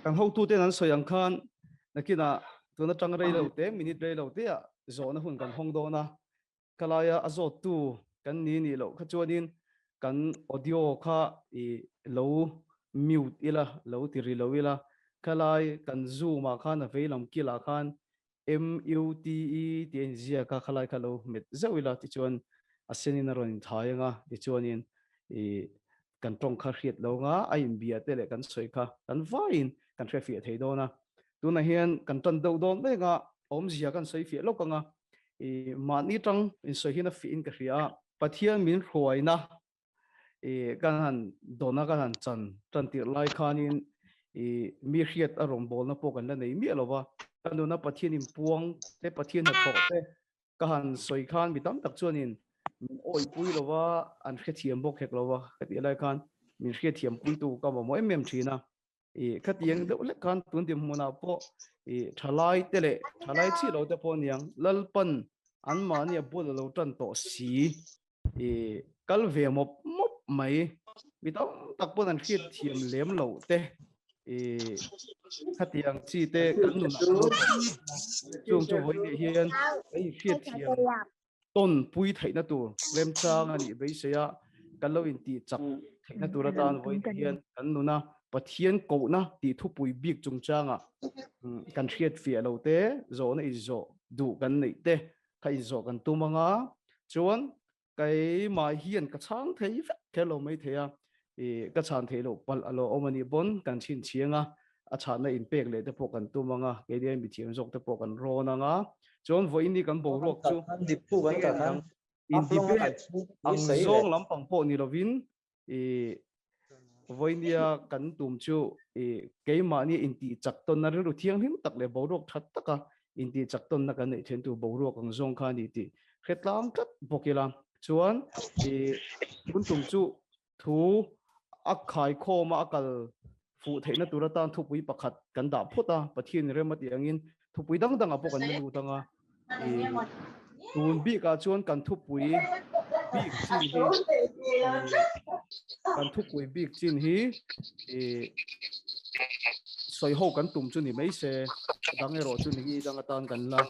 kan ho tu te nan soyang khan nakina tuna tang rei lo te minute rei lo te zo na hun kan hong do na kalaya azot tu kan ni lo kha chuanin kan audio kha I lo mute ila lo ti ri lo ila kalai kan zoom ma khan a veilam kila khan mute tin zia ka khalai khalo met zawila ti chuan asenin ron thayanga ti chuanin kan tong kha hriat lo nga a in bia te le kan soi kha kan vain kan hre fi thei do na tuna hian kan tan do don me nga om zia kan soi fi lo ka nga ma ni tang in soi hina fi in ka hria pathian min hruai na kan han dona kan han chan tir lai khanin mi hriat a rom bol na po kan la nei mi alowa kan na pathian in puang te pathian ha tho te ka han soi khan mi tam tak chuanin min oi pui lowa an hre thiam bok hek lowa ka ti lai khan min hre thiam pui tu ka mo em thina khatiang de le kan tun dim muna po thalai tele thalai chi lo te po niang lalpan an ma ni bul lo tan to si kal ve mop mop mai mi tam tak pon an hriat thiam lem lo te khatiang chi te kan nu na lo chung chu voi ni hian ei hriat thiam ton pui theina tur lem chang ani be se ya kan lo in ti chak theina tur atan voi ni hian kan nu na pathian Kohna ti Thupui bik chung changa kan hriat fi lo te zo na I zo du kan nei te khai zo kan tu manga chuan kai mai hian ka chang thei ve khelo mai theya ka chan thei lo pal alo omani bon kan chin chianga a chana in pek le te po kan tu manga ke dia mi thiam jok te po kan rawn anga chuan voi ni kan bo rok chu in debate ang zong lampang po ni lovin voinia kan tum chu keima ni inti chakton na ru thiang him tak le borok that taka inti chakton na kan nei then tu borok ang zong kha ni ti khetlam tat bokila chuan kun tum chu thu akhai kho ma akal fu theina turatan thupui pakhat kan da phota pathin remati angin thupui dang dang apo kan lu tanga tun bi ka chuan kan thupui big chin hi kan thupui big chin hi soi ho kan tum chu ni mai se dang ero chu ni dang atan kan la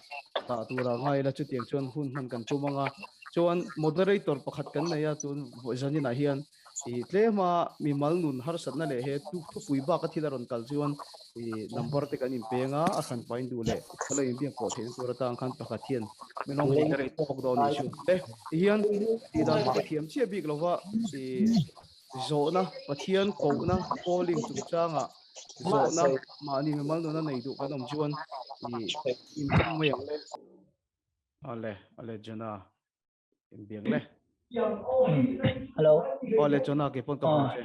ta tura ngai la chu tiang chuan hun man kan tumanga chuan moderator pakhat kan na ya tun voizani na hian tlema mi mal nun har sat na le he tu thupui ba ka thilaron kal chuan number te kan in penga a khan pain du le khala in biang ko thein tura tang khan pakhathian minong moderator pok do ni chu le hian dan pakhathiam chia big lova Zawhna Pathian Kohna calling chung changa Zawhna mani mi mal na nei du kan om chuan in chung mai ale jana in biang le hello ale jana ke pon ka che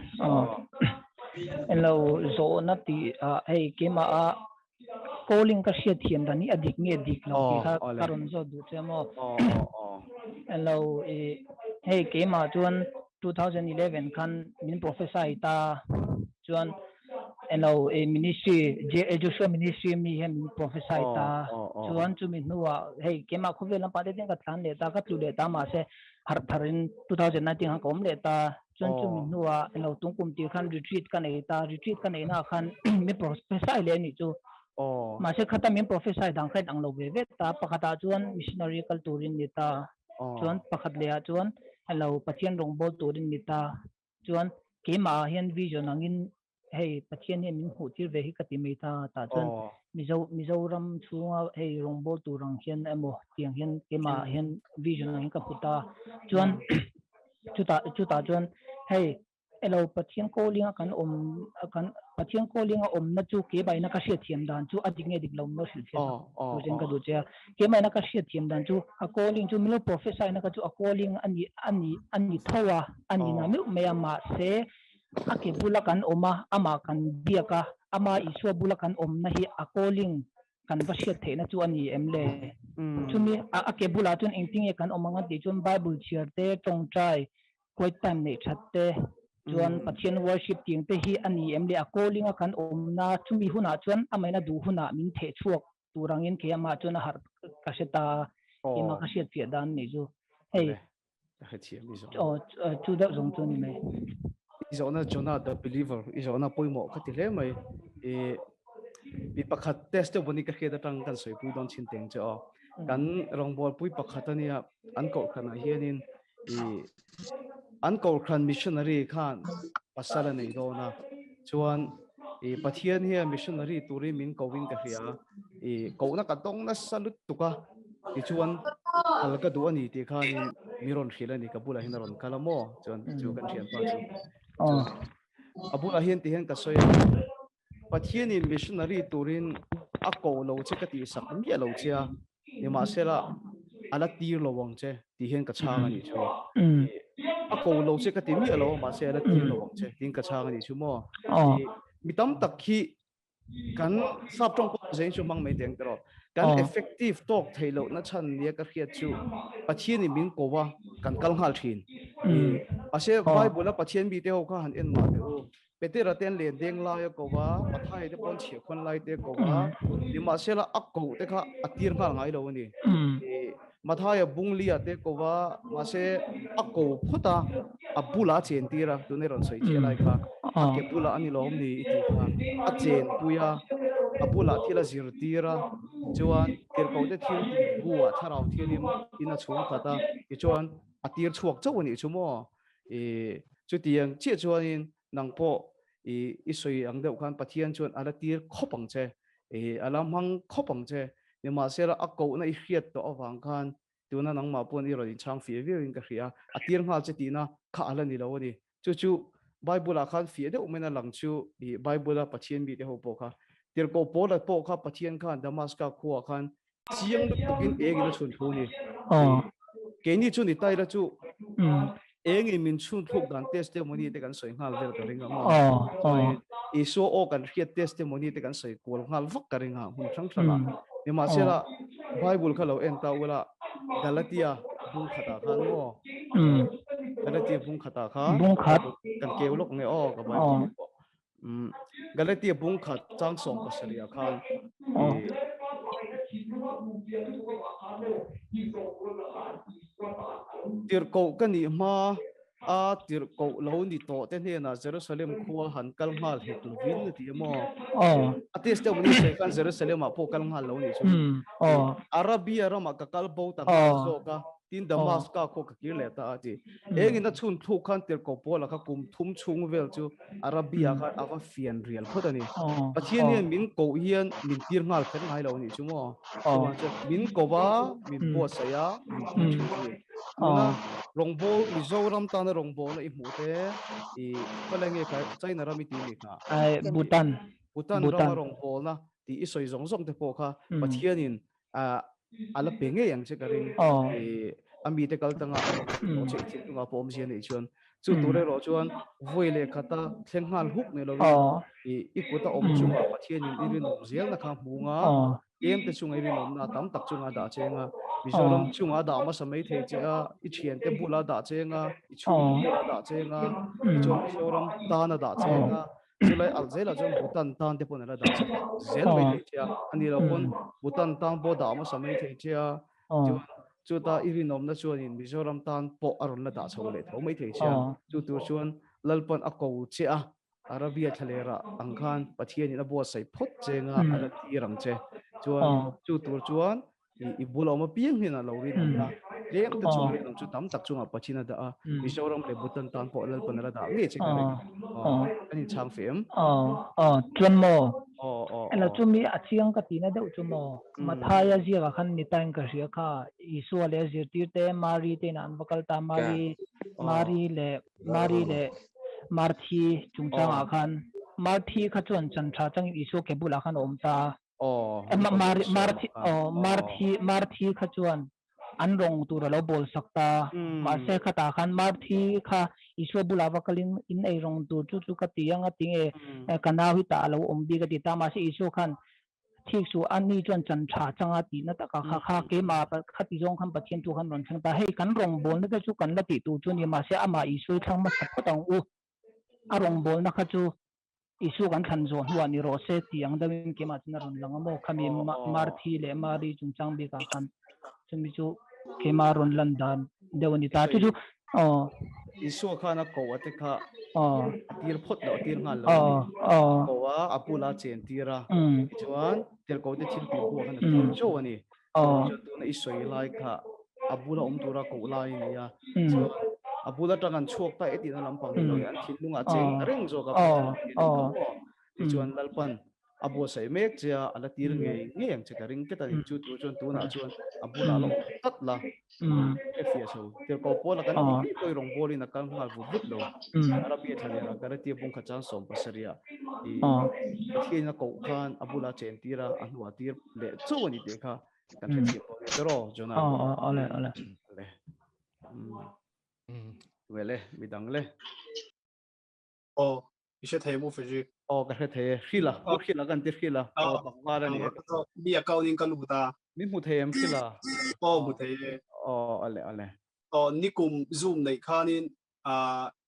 hello Zawhna ti hey kema calling ka hriat thiam dani adik nge dik lo ti kha karon zo du chemo hello hey kema chuan 2011 kan min professor ita chuan hello ministry education ministry mi hem professor ita chuan chu min nuwa hey kema khuvel pa de ka thlan le ta ka tu le ta ma se har tharin 2019 ha kom le ta chuan chu min nuwa hello tungkum ti khan retreat kan ei ta retreat kan ei na khan mi professor le ni chu ma se khata min professor dang khat ang lo ve ve ta pakhata chuan missionary kal turin ni ta chuan pakhat le a chuan hello pathian rongbol turin ni ta chuan kema hian vision angin hey pathian he min hu tir ve hi kati mai ta chuan mizoram chunga hey rongbol turang hian emo tiang hian kema hian vision angin ka puta chuan chuta chuan hey hello pathian calling kan pathian calling om na chu ke bai na ka hriat thiam dan chu adik nge dik lo no sil thia tu jen ka du cha ke mai na ka hriat thiam dan chu a calling chu milo professor na ka chu a calling ani thowa ani na mi me ama se ake bulakan oma ama kan biaka ama iswa bulakan om na hi a calling kan va hriat theina chu ani emle chumi ake bula chun engting e kan omanga ti chun bible chiarte tong trai quite time nei thatte chuan pathian worship ting te hi ani emle a calling a kan omna chumi huna chuan amaina du huna min the chuak turangin ke ama chuan har ka seta ima ka hriat fi dan ni chu hey chu da zong chun mai Zawhna Jonah the believer Zawhna poimo khati le mai bị bạc khát test cho bọn đi cái kia đã trăng cần soi bùi đón chín tiếng cho cần rong bol bùi bạc khát này anh cậu khăn này hiền anh cậu khăn missionary khan pasal này đó na chuan Pathian hi missionary turin min kowin ka hria cậu na katong na salut tuka chuan halka du ani ti khanin miron khila ni kabula hin ron kalamo chuan chu kan thian pa chu abula hian ti hian ka soya Pathian in missionary turin ako lo che ka ti sak mi lo chia ni ma sela ala tir lo wang che ti hian ka chang ani chu ako lo che ka ti mi lo ma se ala tir lo wang che tin ka chang ani chu mo mitam tak khi kan sap trong ko zen chu mang mai teng tro kan effective talk thailo na chan lia ka khia chu Pathian in min ko wa kan kal hal thin ase bible Pathian bi te ho kha han en ma te o Petera ten le deng la ya ko wa pathai te pon chi khon lai te ko wa ni ma se la akko te kha atir ngal ngai lo ni mathaya bunglia te ko wa ma se akko phota abula chen tira tu ne ron soi che lai kha ake bula ani lom ni iti kha a chen puya abula thila zir tira chuan tir ko te thil ti buwa tharau thilim ina chung khata ki chuan atir chuak chaw ni chumo chu tiang che chuan in nang po isoi ang deuh khan Pathian chuan ala tir khopang che alam hang khopang che ni ma sela akko na I hriat to awang khan tuna nang ma pon I ro in chang fi in ka hria atir ngal che tina kha ala ni lo ni chu bible khan fi de umena lang chu bible Pathian bi de ho po kha tir ko po la po kha Pathian khan damaska khuwa khan chiang lu tukin egina chun thu ni ke ni chu ni tai la chu eng in min chun thuk dan testimony te kan soi ngal vel ka ringa ma I so o kan hriat testimony te kan soi kol ngal vak ka ringa hun thang thana ni ma sela bible kha lo en ta wala galatia bung khata khan mo galatia bung khata kha kan keulok nge o ka bible galatia bung khat chang song ka saria khan tir ko kani ma a tir ko lo ni to te ne na Jerusalem khuwa han kal ngal he tu vin ti mo ates te muni se kan Jerusalem a po kal ngal lo ni chu Arabia rama ka kal bo ta zo ka tin Damascus ko ka kir le ta ati eng ina chun thu khan tir ko pola ka kum thum chung vel chu Arabia ka ava fian real photani Pathian min ko hian min tir ngal khen ngai lo ni chu mo min ko ba min buatsaih min turin ni na rongbo Mizoram ta na rongbo na I mute kalenge ka China rami ti mi kha Bhutan rama rongbo na ti isoi zong zong te po kha Pathian in ala penge yang che karing ami te kaltanga ro che thil nga pom sian ei chuan chu ture ro chuan voile khata thenghal huk ne lo I kuta om chunga Pathian in irin om zel na kha munga em te chunga irin om na tam tak chunga da chenga Mizoram chunga da ma samai thei che a I thian te bula da chenga I chung bula da chenga I chuan Mizoram ta na da chenga chulai alzela chuan Bhutan tan te pon ala da che zel mai thei che ani lo pon Bhutan tan bo da ma samai thei che chu ta irin om na chuan in Mizoram tan po aron la da chole tho mai thei che chu tur chuan lalpon a ko che a Arabia thalera angkhan Pathian in a buatsaih phot chenga ala tirang che chuan chu tur chuan I bulo ma piang hina lo rin na lem te chung le chu tam tak chunga Pachina da Mizoram le Bhutan tan po lalpon la da nge che ka ani chang fem chuan mo ela chumi achiang ka tina de chumo mathaya zia khan ni tang ka ria kha isu le zirtir te mari te nan bakal ta mari le marthi chungchang akhan marthi kha chuan chan tha chang isu ke bula khan om ta marthi kha chuan an rong tu lo bol sakta ma se khata khan marthi kha isu bula bakalin in ei rong tu chu ka tiang a ting kana hui ta lo om bi ga ti ta ma se isu khan thik su an ni chuan chan tha changa ti na ta ka kha ke ma pa khati jong kham Pathian tu khan ron thang ta hei kan rong bol na chu kan la ti tu chu ni ma se ama isu thang ma sap tang u a rong bol na kha chu isu kan than zo huwa ni ro se tiang da min ke ma chna ron lang mo khami marthi le mari chungchang bi ka khan chumi chu ke ma ron lan dan dewani ta chu isu khana ko ate kha tir phot lo tir ngal lo ko wa apula chen tira chuan tel ko te thil pi bu khana tir cho ani cho tu na isoi lai kha abula tura ko lai ni ya chuan abula tangan chuak ta eti na lampang ni lo yan thil lunga cheng reng zo ka ni ka mo ti chuan lalpan abo sai mek chia ala tir nge ngeng che ka ring ke ta ni chu tu chuan tu na chuan abula lo tat la ke fia so tel ko pola kan ti koi rong boli na kan ngal vu vut lo arabi thale ra garati bung kha chan som pasaria i pathian na ko khan abula chen tira anwa tir le chu ni de kha kan the chi ko te ro jona ale le wele midang le ishe thei mu fiji ka the khila pu khila kan tir khila bakwa ni bi account in kaluta mi mu them khila mu thei ale nikum zoom nei khanin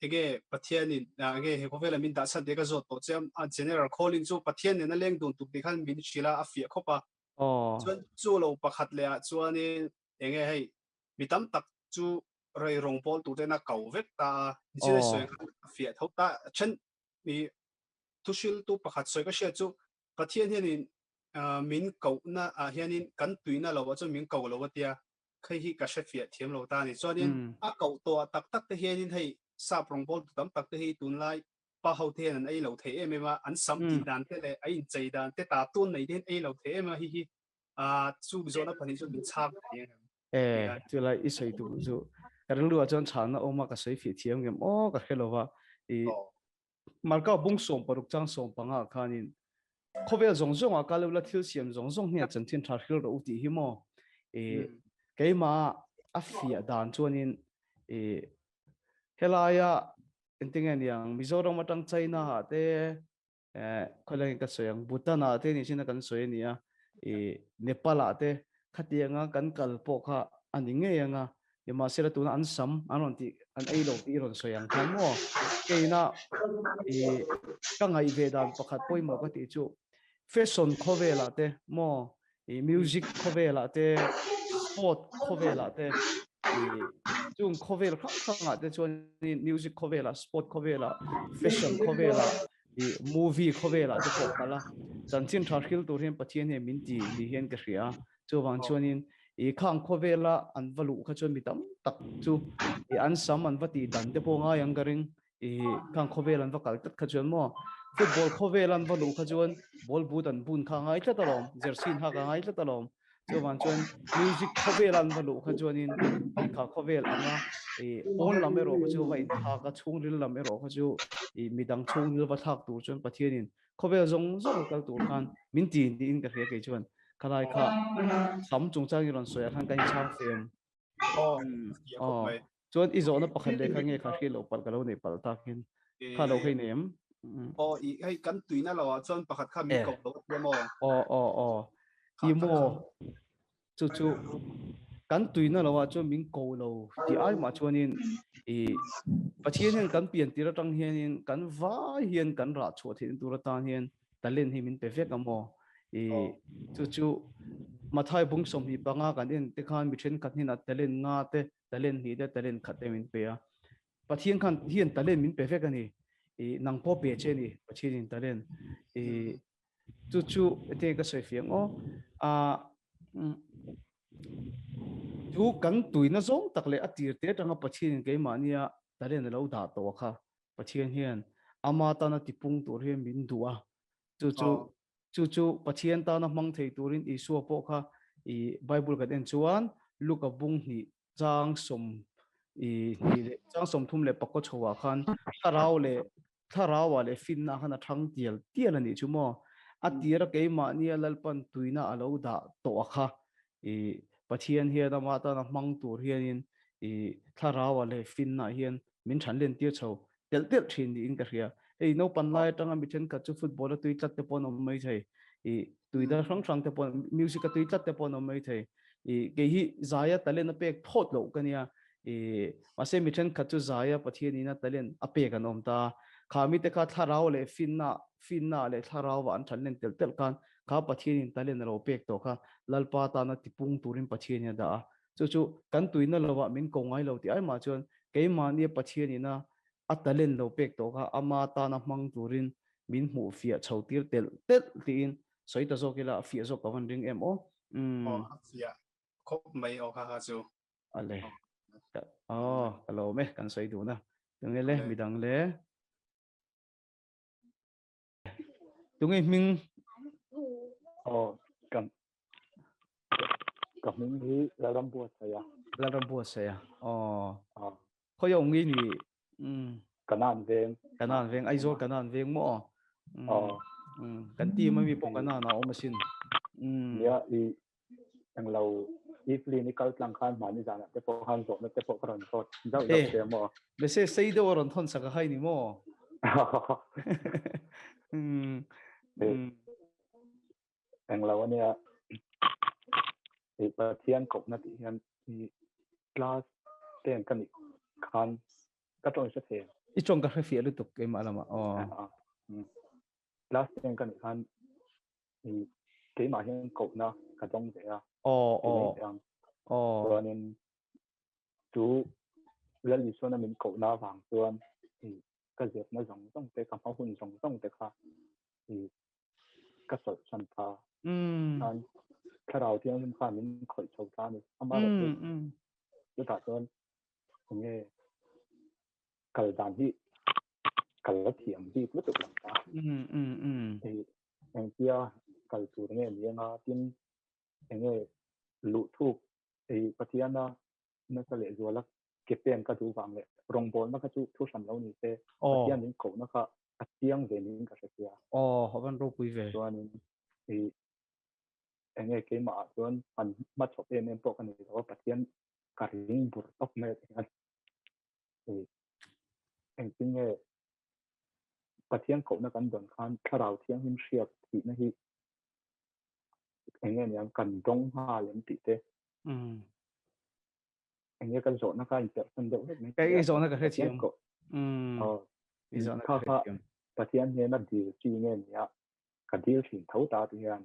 ege pathian in ege he kovela min da san de ka zot to chem general calling chu pathian ne na leng dun tu bi khan min chila afia khopa chuan chu lo pakhat le chuani enge hei mitam tak chu rei rong pol tu te na kau vek ta chile soi afia thau ta chen mi tushil tu pakhat soi ka sha chu pathian hianin min kau na hianin kan tuina lo wa chu min kau lo wa tia khai hi ka sha fia thiam lo ta ni chuanin kau to tak tak te hianin hei sa prong pol tu tam tak te hi tun lai pa hau the an ei lo the em ma an sam ti dan te le ai chei dan te ta tun nei den ei lo the em hi hi chu bi zo na pani chu min chak tu lai isoi tu chu karang lu chon Chhanna oma ka sei fi thiam gem ka helowa i marka bung som paruk chang som panga khanin khovel zong zong a kalula thil siam zong zong nia chan thin thar hil ro uti hi mo keima afia dan chuanin helaya entingan yang mizoram matang China ha te kholang ka soyang Bhutan a te ni sina kan soy nia Nepal a te khatianga kan kalpo kha aninge yanga yama sera tuna an sam anon ti an ei lo ti ron soyang khan mo keina ka ngai vedan pakhat poimo ka ti chu fashion khovela te mo music khovela te sport khovela te chung khovela khang te chuan music khovela sport khovela fashion khovela movie khovela te ko kala chanchin tharkhil tur hem pathian he min ti ni hen ka hria chu wang chuanin khang khovela an valu kha chuan mitam tak chu an sam an vati dan te po nga yang garing khang khovela an vakal tat kha chuan mo football khovela an valu kha chuan ball boot an bun kha ngai tla talom jersey ha ka ngai tla talom chu wang chuan music khovela an valu kha chuanin kha khovel anga on lamero kha chu vai tha ka chung ril lamero kha chu midang chung ril va thak tu chuan pathianin khovel zong zong kal tur khan min ti ni in ka hria ke chuan kalai kha sam chung chang iron soya khan kan chang fem chuan izona pakhat le kha nge kha hri lo pal ka lo nei pal takin kha lo khei nem i hei kan tuina lo chuan pakhat kha mi ko lo mo i mo chu kan tuina lo chuan min ko lo ti ai ma chuanin pathian hian kan pian tira tang hianin kan vai hian kan ra chho thin tura tan hian talen hi min perfect amo chu mathai bung som hi panga kan in te khan mi then khat hina talen nga te talen hi te talen khat min pe a pathian khan hian talen min perfect ani nang po pe che ni pathian in talen chu te ka soi fiang chu kan tuina zong takle atir te tanga pathian ke mania talen lo da to kha pathian hian ama ta na tipung tur hian min duwa chu pathian ta na mang thei turin isu po kha bible ka den chuan luka bung hi chang som chang som thum le pakko chowa khan tharaw le fin na khana thang tial ani chu mo atira ke mania lalpan tuina alo da to kha pathian hian ama ta na mang tur hianin tharaw le fin na hian min than len tia chho tel thin ni in ka hria no panlai tanga mi then ka chu football tui tlat te pon mai thai tuida hrang te pon music tui tlat te pon mai thai ke hi zaya talen a pek thot lo kania mase mi then ka chu zaya pathian ina talen a pek anom ta khami te kha tharaw le finna le tharaw an than len tel kan kha pathian in talen ro pek to kha lalpa ta na tipung turin pathian ya da chu kan tuina lowa min ko ngai lo ti ai ma chuan cái mà nia Pathian na atalen lo pek to ka ama ta na mang turin min mu fia chhoh tir tel tel tin soi ta zo kila fia zo kawan ring em o afia khop mai o kha chu ale hello me kan soi du na tung le midang le tung mình cầm cầm mình đi là làm buatsaih khoi ông ngi ni kanan veng ai zo kanan veng mo kan ti ma mi po kanan na o masin ya i ang lâu ifli ni kaltlang khan ma ni jana te po han zo na te po karon ko dau dau te mo be se sei do ron thon saka hai ni mo ang lâu ni a i Pathian kop na ti hian i class ten kan khan ka tong se the i chong ka fia lu tuk ke malama class ten kan khan i ke ma hian kop na ka tong se a rồi nên chú lên lý xuân là mình cậu na vàng xuân thì cái việc nó giống trong cái cảm phong hồn giống trong cái khác thì cái sở sản pha anh cái đầu tiên mình phải mình khởi sầu ra này ama là cái cả xuân nghe cái đàn hi cái là thiểm hi rất được làm ta thì anh kia cái chủ nghe miếng à tin nghe lụt thuốc thì Pathian nó sẽ lệ rồi là cái tiền cái chú vàng lệ rong bồn nó cái chú sản lâu như thế Pathian những cổ nó cái apiang về những cái gì họ vẫn rô quý về cho nên thì anh nghe cái mà cho nên anh mất số tiền em bỏ cái này đó Pathian cái ring bột tóc mệt thì anh tin nghe Pathian cổ nó cần đơn khan cái đầu tiên hình siết thì nó hi anh nghe những cần đông hoa lên tí thế anh nghe cái rộn nó cái chợ phân đấu cái rộn nó cái hết chiếm cái rộn nó cái chiếm Pathian nghe nó điều chi nghe nhá cái điều chỉnh thấu ta thì anh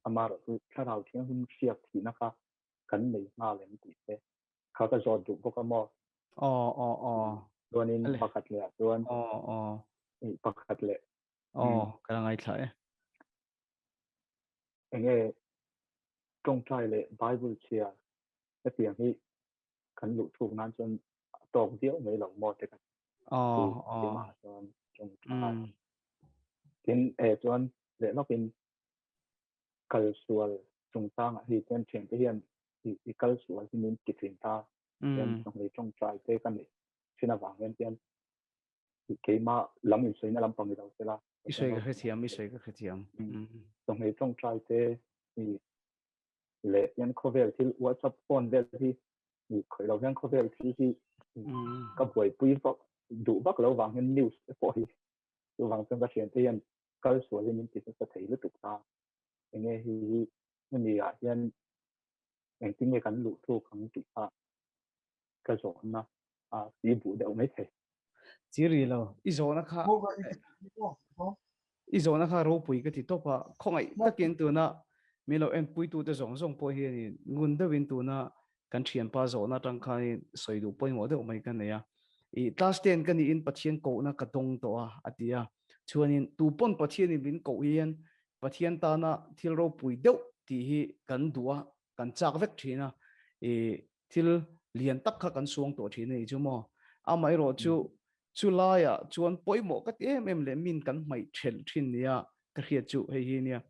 ama rồi cái đầu tiên hình siết thì nó cần lấy hoa lên tí thế cái rộn đủ có mò rồi nên bắt cắt lệ rồi bắt cắt lệ cái là ngay thấy anh nghe trong trai lệ Bible chia cái tiếng hi cần lụ thuộc nan chân tổng diệu mấy lòng một cái mà chân trong trai tiếng chân để nóเป็นcultural trong ta thì chân chuyện cái hiện thì cultural thì mình kỹ thuật ta chân trong này trong trai cái này xin vàng bên chân thì cái mà làm mình suy nó làm bằng cái đầu là suy cái thiam suy cái thiam trong này trong trai thì lệ nhân có vẻ thì WhatsApp phone về thì khởi đầu nhân có vẻ thì các buổi quý vọng đủ bắt đầu vàng nhân news phổ thì vàng trong các chuyện thì nhân cơ số thì mình chỉ sẽ thấy rất tục ta nghe thì mình à nhân anh tin nghe cắn lũ thu cắn tụt ta cái số na chỉ bù đều mấy thế chỉ rồi izona kha ro pui cái thì topa không ai tất kiến từ na mình lo em pui tu te zong zong poi hi ngun de win tu na kan thian pa zo na tang khai soi du poi mo de mai kan ya i class 10 kan in Pathian ko na ka tong to atia chuanin tu pon Pathian in bin ko hian Pathian ta na thil ro pui deuh ti hi kan dua kan chak vek thina thil lian tak kha kan suang to thina i chu mo amai ro chu laya chuan poi mo ka em le min kan mai thel thin nia ka khia chu hei nia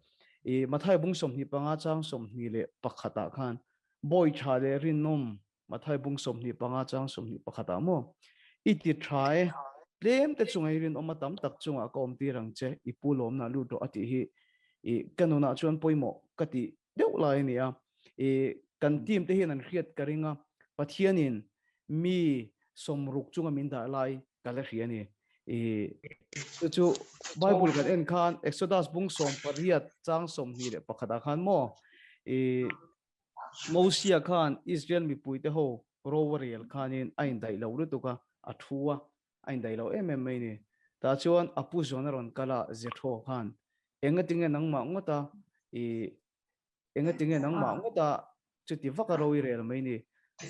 mathai bung som ni panga chang som ni le pakhata khan boy thale rinom mathai bung som ni panga chang som ni pakhata mo iti try lem te chungai rin omatam tak chunga kom ti rang che ipulom na lu to ati hi kanuna chuan poimo kati deuh lai nia kan team te hin an khiat karinga Pathianin mi somruk chunga min da lai kala hiani chu Bible kan en khan Exodus bung som pariat chang som ni le pakhata khan mo Mosia khan Israel mi puite ho Rowerial khanin ain dai lo lu tuka athua ain dai lo MMA ni ta chuan apu zona ron kala zetho khan engatinge nangma ngota engatinge nangma ngota chuti vaka roi rel mai ni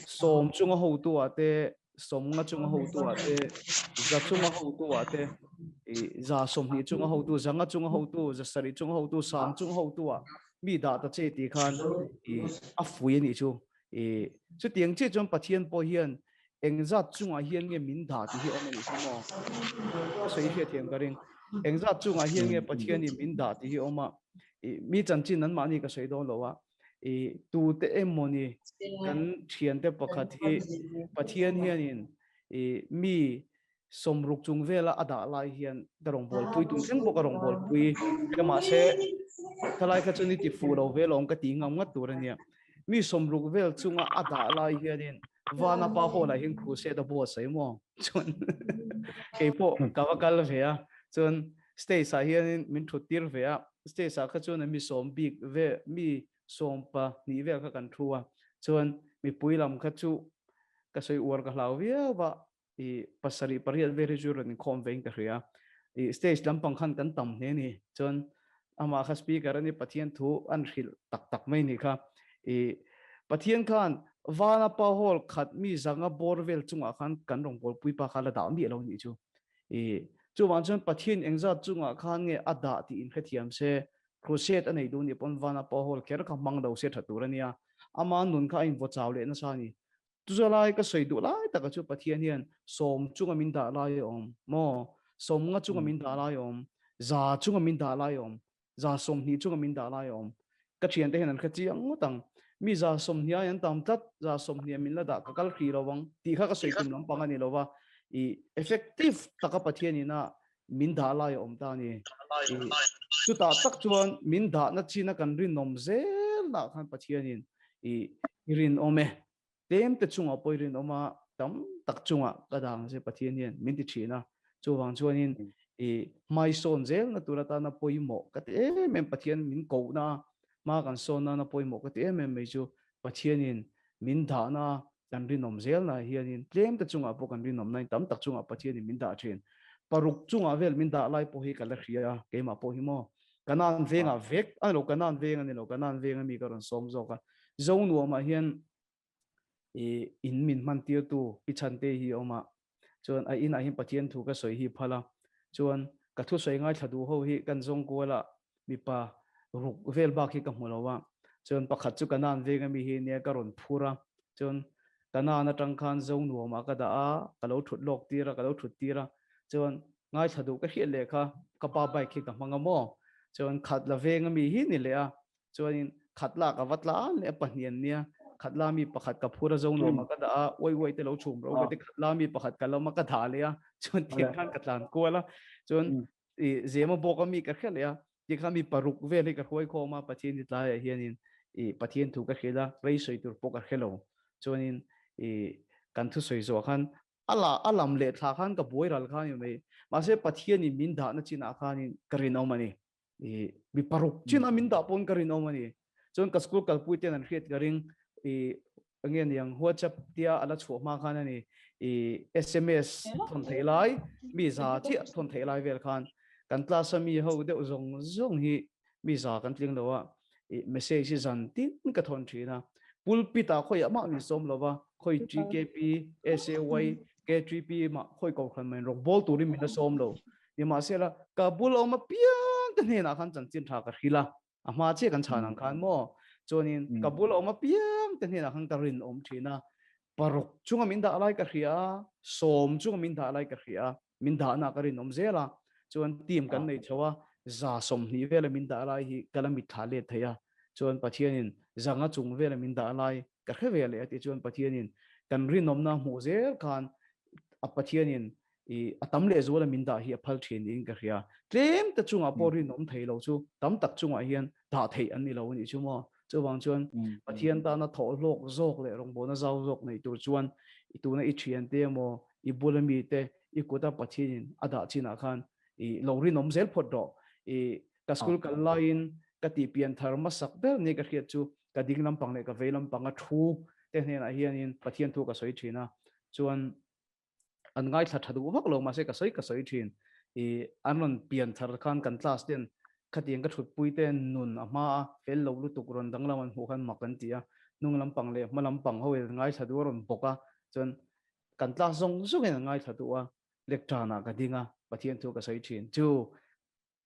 sawm chunga ho tu ate somnga chunga ho tu ate za chunga ho tu ate za somni chunga ho tu zanga chunga ho tu za sari chunga ho tu sam chunga ho tu mi da ta che ti khan a fui ni chu chu tiang che chon pathian po hian engza chunga hian nge min da ti hi omani chu mo ka sei he thiam karing engza chunga hian nge pathian ni min da ti hi oma mi chan chin nan ma ni ka sei do lo wa tu te emoni kan thian te pakhat hi pathian hian in mi somruk chung vela ada lai hian darong bol pui tum thleng bok arong bol pui kama se kalai kha chuni ti fu lo velong ka ti ngam ngat tur ania mi somruk vel chunga ada lai hian in vana pa ho la hin khu se da bo sai mo chun ke po kawakal vea chun stay sa hian min thutir vea stay sa kha chun mi som big ve mi som pa ni ve kha kan thua chun mi puilam kha chu ka soi ur ka hlau via wa pasari pariat ve rejur ni khom vein ka ria stage lampang khan kan tam ne ni chun ama kha speaker ani pathian thu an hril tak tak mai ni kha pathian khan vana pa hol khat mi zanga borvel chunga khan kan rong bol pui pa khala da mi lo ni chu chu wan chon pathian engza chunga khan nge ada ti in khathiam se crusade anei du ni pon vana pa hol ker kha mang do se thaturania ama nun kha in vo chawle na sa ni tu zalai ka sei du lai ta ka chu pathian hian som chunga min da lai om mo som nga chunga min da lai om za chunga min da lai om za som ni chunga min da lai om ka thian te hian an kha chi ang tang mi za som nia yan tam tat za som nia min la da ka kal khi lowang ti kha ka sei tum lam pang ani lowa effective taka pathian ina min da lai om ta ni chu ta tak chuan min da na china kan rin nom zel na khan pathian in rin ome tem te chunga poirin oma tam tak chunga kadang se pathian hian min ti thina chu wang chuan in mai son zel na turata na poimo ka te mem pathian min ko na ma kan son na poimo ka te mem mai chu pathian in min da na kan rin nom zel na hian in tem te chunga po kan rin nom nai tam tak chunga pathian in min da thin paruk chunga vel min da lai po hi kala khria ke ma po hi mo kanan venga vek an lo kanan venga ni lo kanan venga mi karon som zo ka zonu ma hian in min man tir tu i chante hi oma chuan a in a hin pathian thu ka soi hi phala chuan ka thu soi ngai thadu ho hi kan zong ko la mi pa ruk vel ba ki ka hmulawa chuan pakhat chu kanan venga mi hi ne karon phura chuan kanana tangkhan zong nu ma ka da a kalo thut lok tira kalo thut tira chuan ngai thadu ka hi le kha ka pa bai ki ka mangamo chuan khat la venga mi hi ni le a chuan in khatla ka watla le pahnian nia khatlami pakhat ka phura zong no ma ka da oi oi te lo chum ro ka te khatlami pakhat ka lo ma ka tha le ya chon thian khan ka tlan ko la chon zema boka mi ka khel ya ti khami paruk ve le ka khoi kho ma pathian ni tla hian in pathian thu ka khela rei soi tur po ka khelo chon in kan thu soi zo khan alam le thla khan ka boiral khan yu mai ma se pathian ni min da na china khan in karin o mani mi paruk china min da pon karin o mani chon ka school kal puiten an khiat garing again yang WhatsApp tia ala chho ma khana ni SMS thon thailai mi za chi thon thailai vel khan kan class mi ho de zong zong hi mi za kan tling lowa message zan tin ka thon thina pulpita khoi ama mi som lowa khoi GKP SAY K3P ma khoi ko khan men rok bol turin min som lo ni ma se la kabul oma piang ta ne na khan chan chin tha ka khila ama che kan chanang khan mo chonin kabul oma piang te hna khang tarin om thina paruk chunga min da alai ka khria som chunga min da alai ka khria min da na ka rin om zela chon tim kan nei chawa za som ni vela min da alai hi kalami thale thaya chon pathianin zanga chung vela min da alai ka khevele ati chon pathianin kan rin om na mu zel khan a pathianin atam le zola min da hi phal thin in ka khria tlem ta chunga porin om thei lo chu tam tak chunga hian da thei an ni lo ni chu mo chu wang chuan pathian ta na tho lok zok le rong bo na zau zok nei tur chuan I tu na I thian te mo I bulami te I kuta pathian ada china khan I lori nom zel phot do ka school ka line ka ti pian thar ma sak ber ni ka khiat chu ka ding lam pang le ka velam pang a thu te hne na hian in pathian thu ka soi thina chuan an ngai thla thadu vak lo ma se ka soi thin anon pian thar khan kan class ten khatiang ka thut pui ten nun ama fel lo lu tuk ron dang lawan hu khan makan tia nung lampang le malampang ho ngai thadu ron boka chon kan tla zong zong en ngai thadu a lectrana ka dinga Pathian thu ka sai thin chu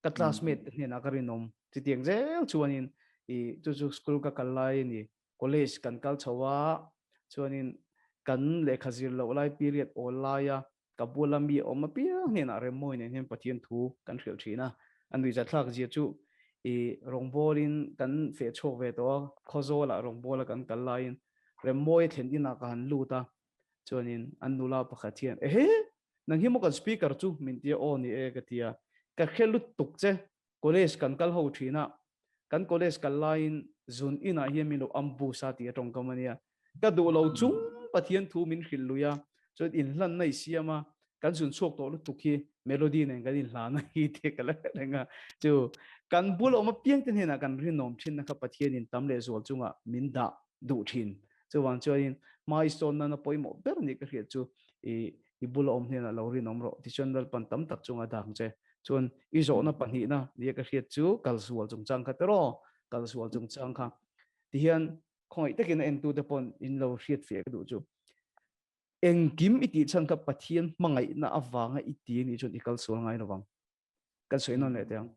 ka classmate ne na karinom ti tiang zel chuanin I chu school ka kalai ni college kan kal chawa chuanin kan le khazir lo lai period olaya kabulami omapia ne na remoi ne hem Pathian thu kan khel thina anui za thlak ji chu rongbolin kan fe chok ve to khozola rongbola kan kalain remoi thendina kan luta chuanin anula pakhathian he nang hi mo kan speaker chu min tia on ni e ka tia ka khelu tuk che college kan kal ho thina kan college kal lain zun ina hi mi lo ambu sa ti atong kamania ka do lo chung Pathian thu min khilluya so in hlan nei siama kan zun chok to lu tukhi melody nen kan in hlana hi te kala nga chu kan bul oma piang ten hena kan rinom thin na ka Pathian in tam le zol chunga min da du thin chu wang chuin mai son na poimo ber ni ka hriat chu I bul om hena lo rinom ro ti chon dal pan tam tak chunga dang che chun I zo na pani na ni ka hriat chu kal sual chung chang ka tero kal sual chung chang kha ti hian khoi takin en tu te pon in lo hriat fe ka du chu engkim iti chan ka Pathian mangai na awanga iti ni chun ikal sual ngai rawang kan soinon le tang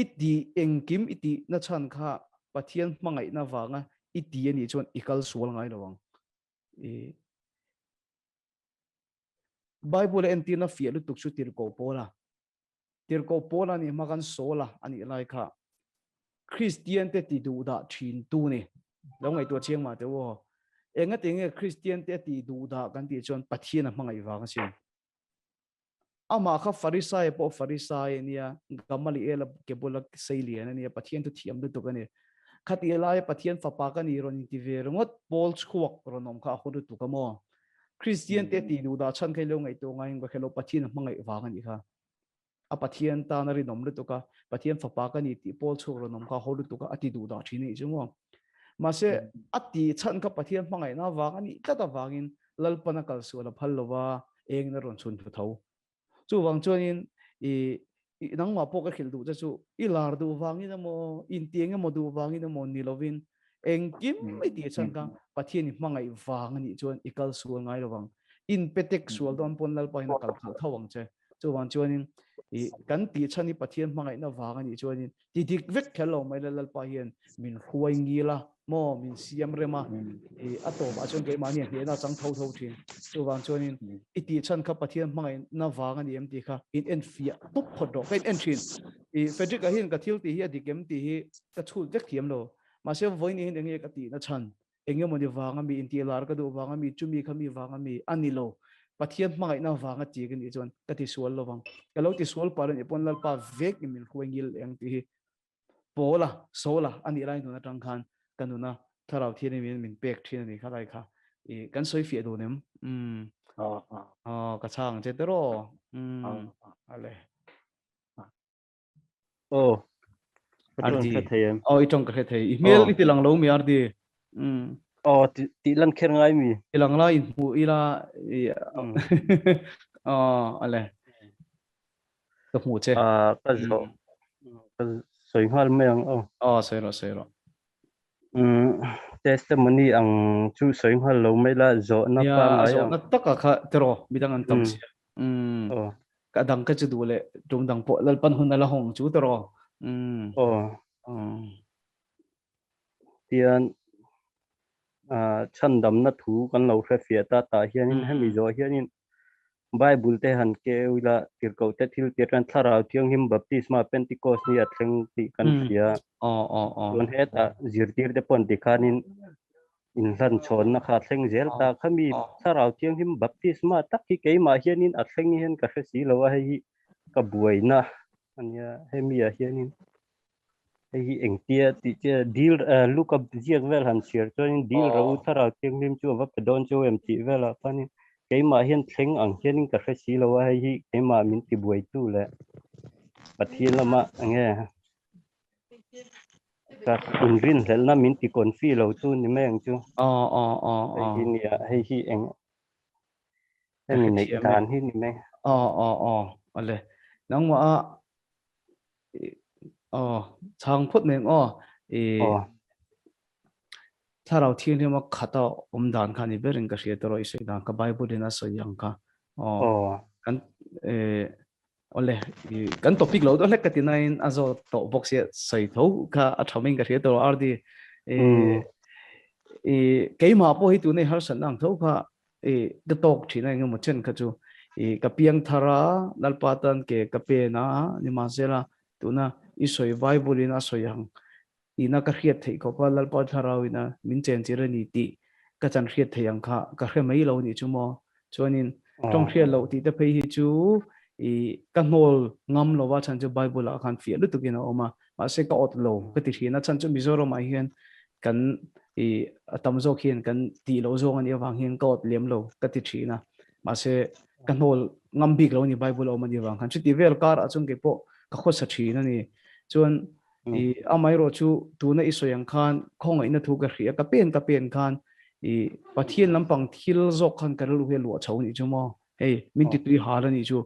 iti engkim iti na chan kha Pathian mangai na wanga iti ni chun ikal sual ngai rawang Bible enti na fielu tuksu tirko pola ni makan sola ani lai kha Christian te ti du da thin tu ni lo ngai to chiang ma te wo enga tinge Christian te ti du da kan ti chon Pathian mangai wanga sin ama kha farisai nia gamali ela kebola seili ania Pathian tu thiam du tukani khati lai Pathian fa pa kan iron ti ve rongot pol chuak ronom kha khodu tukamo Christian te ti du da chan khai lo ngai to ngai ba khelo Pathian mangai wanga ni kha a Pathian ta na ri nom lu tuka Pathian fa pa kan ti pol chu ronom kha khodu tuka ati du da thini jumo ma se ati chan ka Pathian mangai na wanga ni ta ta wangin lalpana kal su la phallowa eng na ron chun thu tho chu wang chuanin nang ma po ka khil du chu ilar du wangi na mo in tieng mo du wangi na mo ni lovin engkim mai ti chan ka Pathian mangai wang ni chuan ikal sual ngai rawang in petek sual don pon lal paina kal khal thawang che chu wang chuanin kan ti chani Pathian mangai na wang ni chuanin ti dik vek khelo mai lal pa hian min huai ngila mo min siam rema ato ba chon ke mani he na chang thau thau thin chu wang chuanin iti chan kha Pathian mangai na wang ani em ti kha in en fia top photo ken en thin Frederick hin ka thil ti hi adikem ti hi ka chul tek thiam lo ma se voin hin enge ka ti na chan enge mo ni wanga mi in ti lar ka du wanga mi chumi khami wanga mi ani lo Pathian mangai na wanga ti kan I chon ka ti sual lo wang ka lo ti sual par ni pon lal pa vek min huengil eng ti hi pola sola ani lai nu na tang khan kanuna tharau thini min pek thini ni kha lai kha kan soi fi do nem ka chang che tero ale ardi itong ka thei email itilang lo mi ardi ti lan kher ngai mi ilang la in hu ila ale ka mu che ka zo soi hal meng sero testimony ang chu soi hal lo mai la zo na pa ngai zo na taka kha tero bidang an tam si ka dang ka chu du le tum dang po lal pan hun la hong chu tero tian chan dam na thu kan lo kha fia ta hianin hemi zo hianin Bible te han ke wila tirko te thil te ran thara thiang him baptisma pentecost ni atheng ti kan fia ton heta zirtir te pon dikhanin in hlan chon na kha thleng zel ta khami thara thiang him baptisma tak hi ke ma hianin atheng hi hen ka si lo wa hi ka buaina ania hemi a hianin hi engtia ti che deal look up ziak vel han share choin deal ro thara thiang him chu va pedon chu em ti vela pani cái mà hiện thành ang hiện cái cái gì là vậy cái mà mình thì buổi tu là Pathian là mà nghe các rin là na mình thì còn phi lâu tu ni mấy anh chú cái này hay hi anh mình này đàn hi ni mấy ale nang ma chang phut neng ถ้าเราเที่ยงที่มาขัดต่อด่านขันนี่เป็นเรื่องกระเสียตัวเราอีกสิ่งด่านกับไบเบิลน่ะส่วนยังค่ะอ๋อกันเลยกันท็อปิกเราตัวเล็กกันที่นั่นอาจจะต่อบอกเสียใส่ทั่วค่ะอัฐมิงกระเสียตัวเราดีเกี่ยมาพอให้ตัวนี้หาสันนังทั่วค่ะก็ตกที่นั่นก็หมดเช่นกันจูกับเพียงทาราลัลปาตันเกี่ยกับเปียนะนี่มาเสละตัวน่ะอีสวยไบเบิลน่ะส่วนยังนักเขียนที่เขาบอกลัลปาทาราวินะมินเจนจิรนีติก็จันเขียนที่ยังค่ะก็เขียนไม่เรานี่จูโมจวนนี้ต้องเขียนเราที่จะไปให้จูกันโมลงำเราว่าฉันจะไบเบิลอาคันฟิลุตุกินเอามาเสกก็อดเราก็ติดที่นั่นฉันจะมิโซรมาเห็นกันตำโจเขียนกันตีเราโจกันยังฟังเห็นก็อดเลี้ยมเราก็ติดที่นะมาเสกันโมลงำบิกเรานี่ไบเบิลเอามายังฟังกันชุดที่เวลการอาจจะเก็บพวกก็โคตรสัตย์นั่นนี่จวนอาไม่รู้ชูตัวนั้นอิสยังคันคงอินทุกข์เรียกับเป็นคันปะเทียนลำพังทิลจกคันกันรู้เห็นหลวงชาวนี่จูโม่มินติตุยหาแล้วนี่จู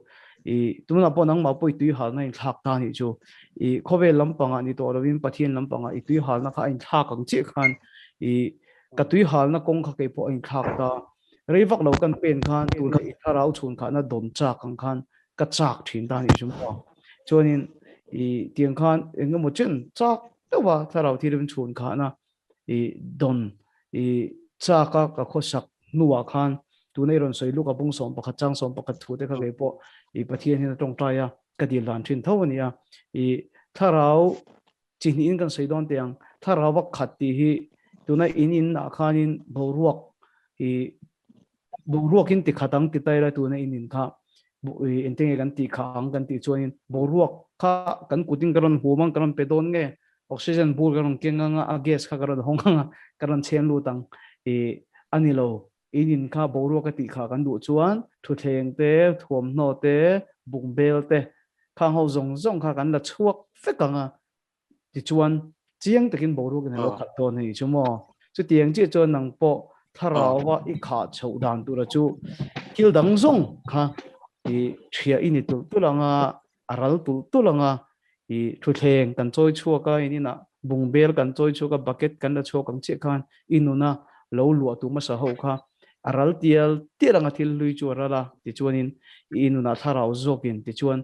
ตัวนั้นพอนังมาปุยตุยหาในทักตานี่จูเขาเวลำพังอันนี้ตัวเราวินปะเทียนลำพังตุยหานักอินทักกังเจ้าคันกับตุยหานักคงเขาเก็บพออินทักตาเรียกเรากันเป็นคันตัวนั้นอิทาราอุชุนคันนั้นโดนจากคันกระจากถิ่นตานี่จูโม่จวนนี้เตียงคันเองก็หมดจนจากแต่ว่าถ้าเราที่เริ่มชวนคันนะโดนจากก็ข้อสักนัวคันตัวในรอนสวยลูกกับบุ้งสมปะขัดจังสมปะขัดถูได้ก็เลยพอปะเทียนที่ตรงใจก็ดีหลานชินเท่านี้ถ้าเราจีนอินกันสวยดอนเตียงถ้าเราว่าขัดที่ตัวในอินอาคารินบรวกอินติขัดังติดใจเลยตัวในอินค่ะอินเตงกันตีขังกันตีชวนบรวกข้ากันกุดิ่งกันหัวมันกันไปโดนไงออกซิเจนบูกันเก่งงาแก๊สข้ากันห้องกันเชนลูตังอันนี้เราอินข้าบรวกติขักันดูชวนทุเทงเตะถ่วมโนเตะบุกเบลเตะข้างเขาจงข้ากันละช่วงเฟกังที่ชวนเจียงตะกินบรวกันเราขัดตัวนี่ชั่วโมงจุดเตียงที่จวนนังโปถ้าเราว่าอีขาดชาวด่านตัวละจูคิลดังจงค่ะเชียอินิตุลังอารัลตุลังทุเทงกันจอยชัวก็อินี่นะบุงเบลกันจอยชัวก็บักเก็ตกันละชัวกังเจ้ากันอินุนะเราหลวงตัวมาสะหค่ะอารัลเตียลังทิลลุยชัวระละที่ชวนอินุนะถ้าเราโจกินที่ชวน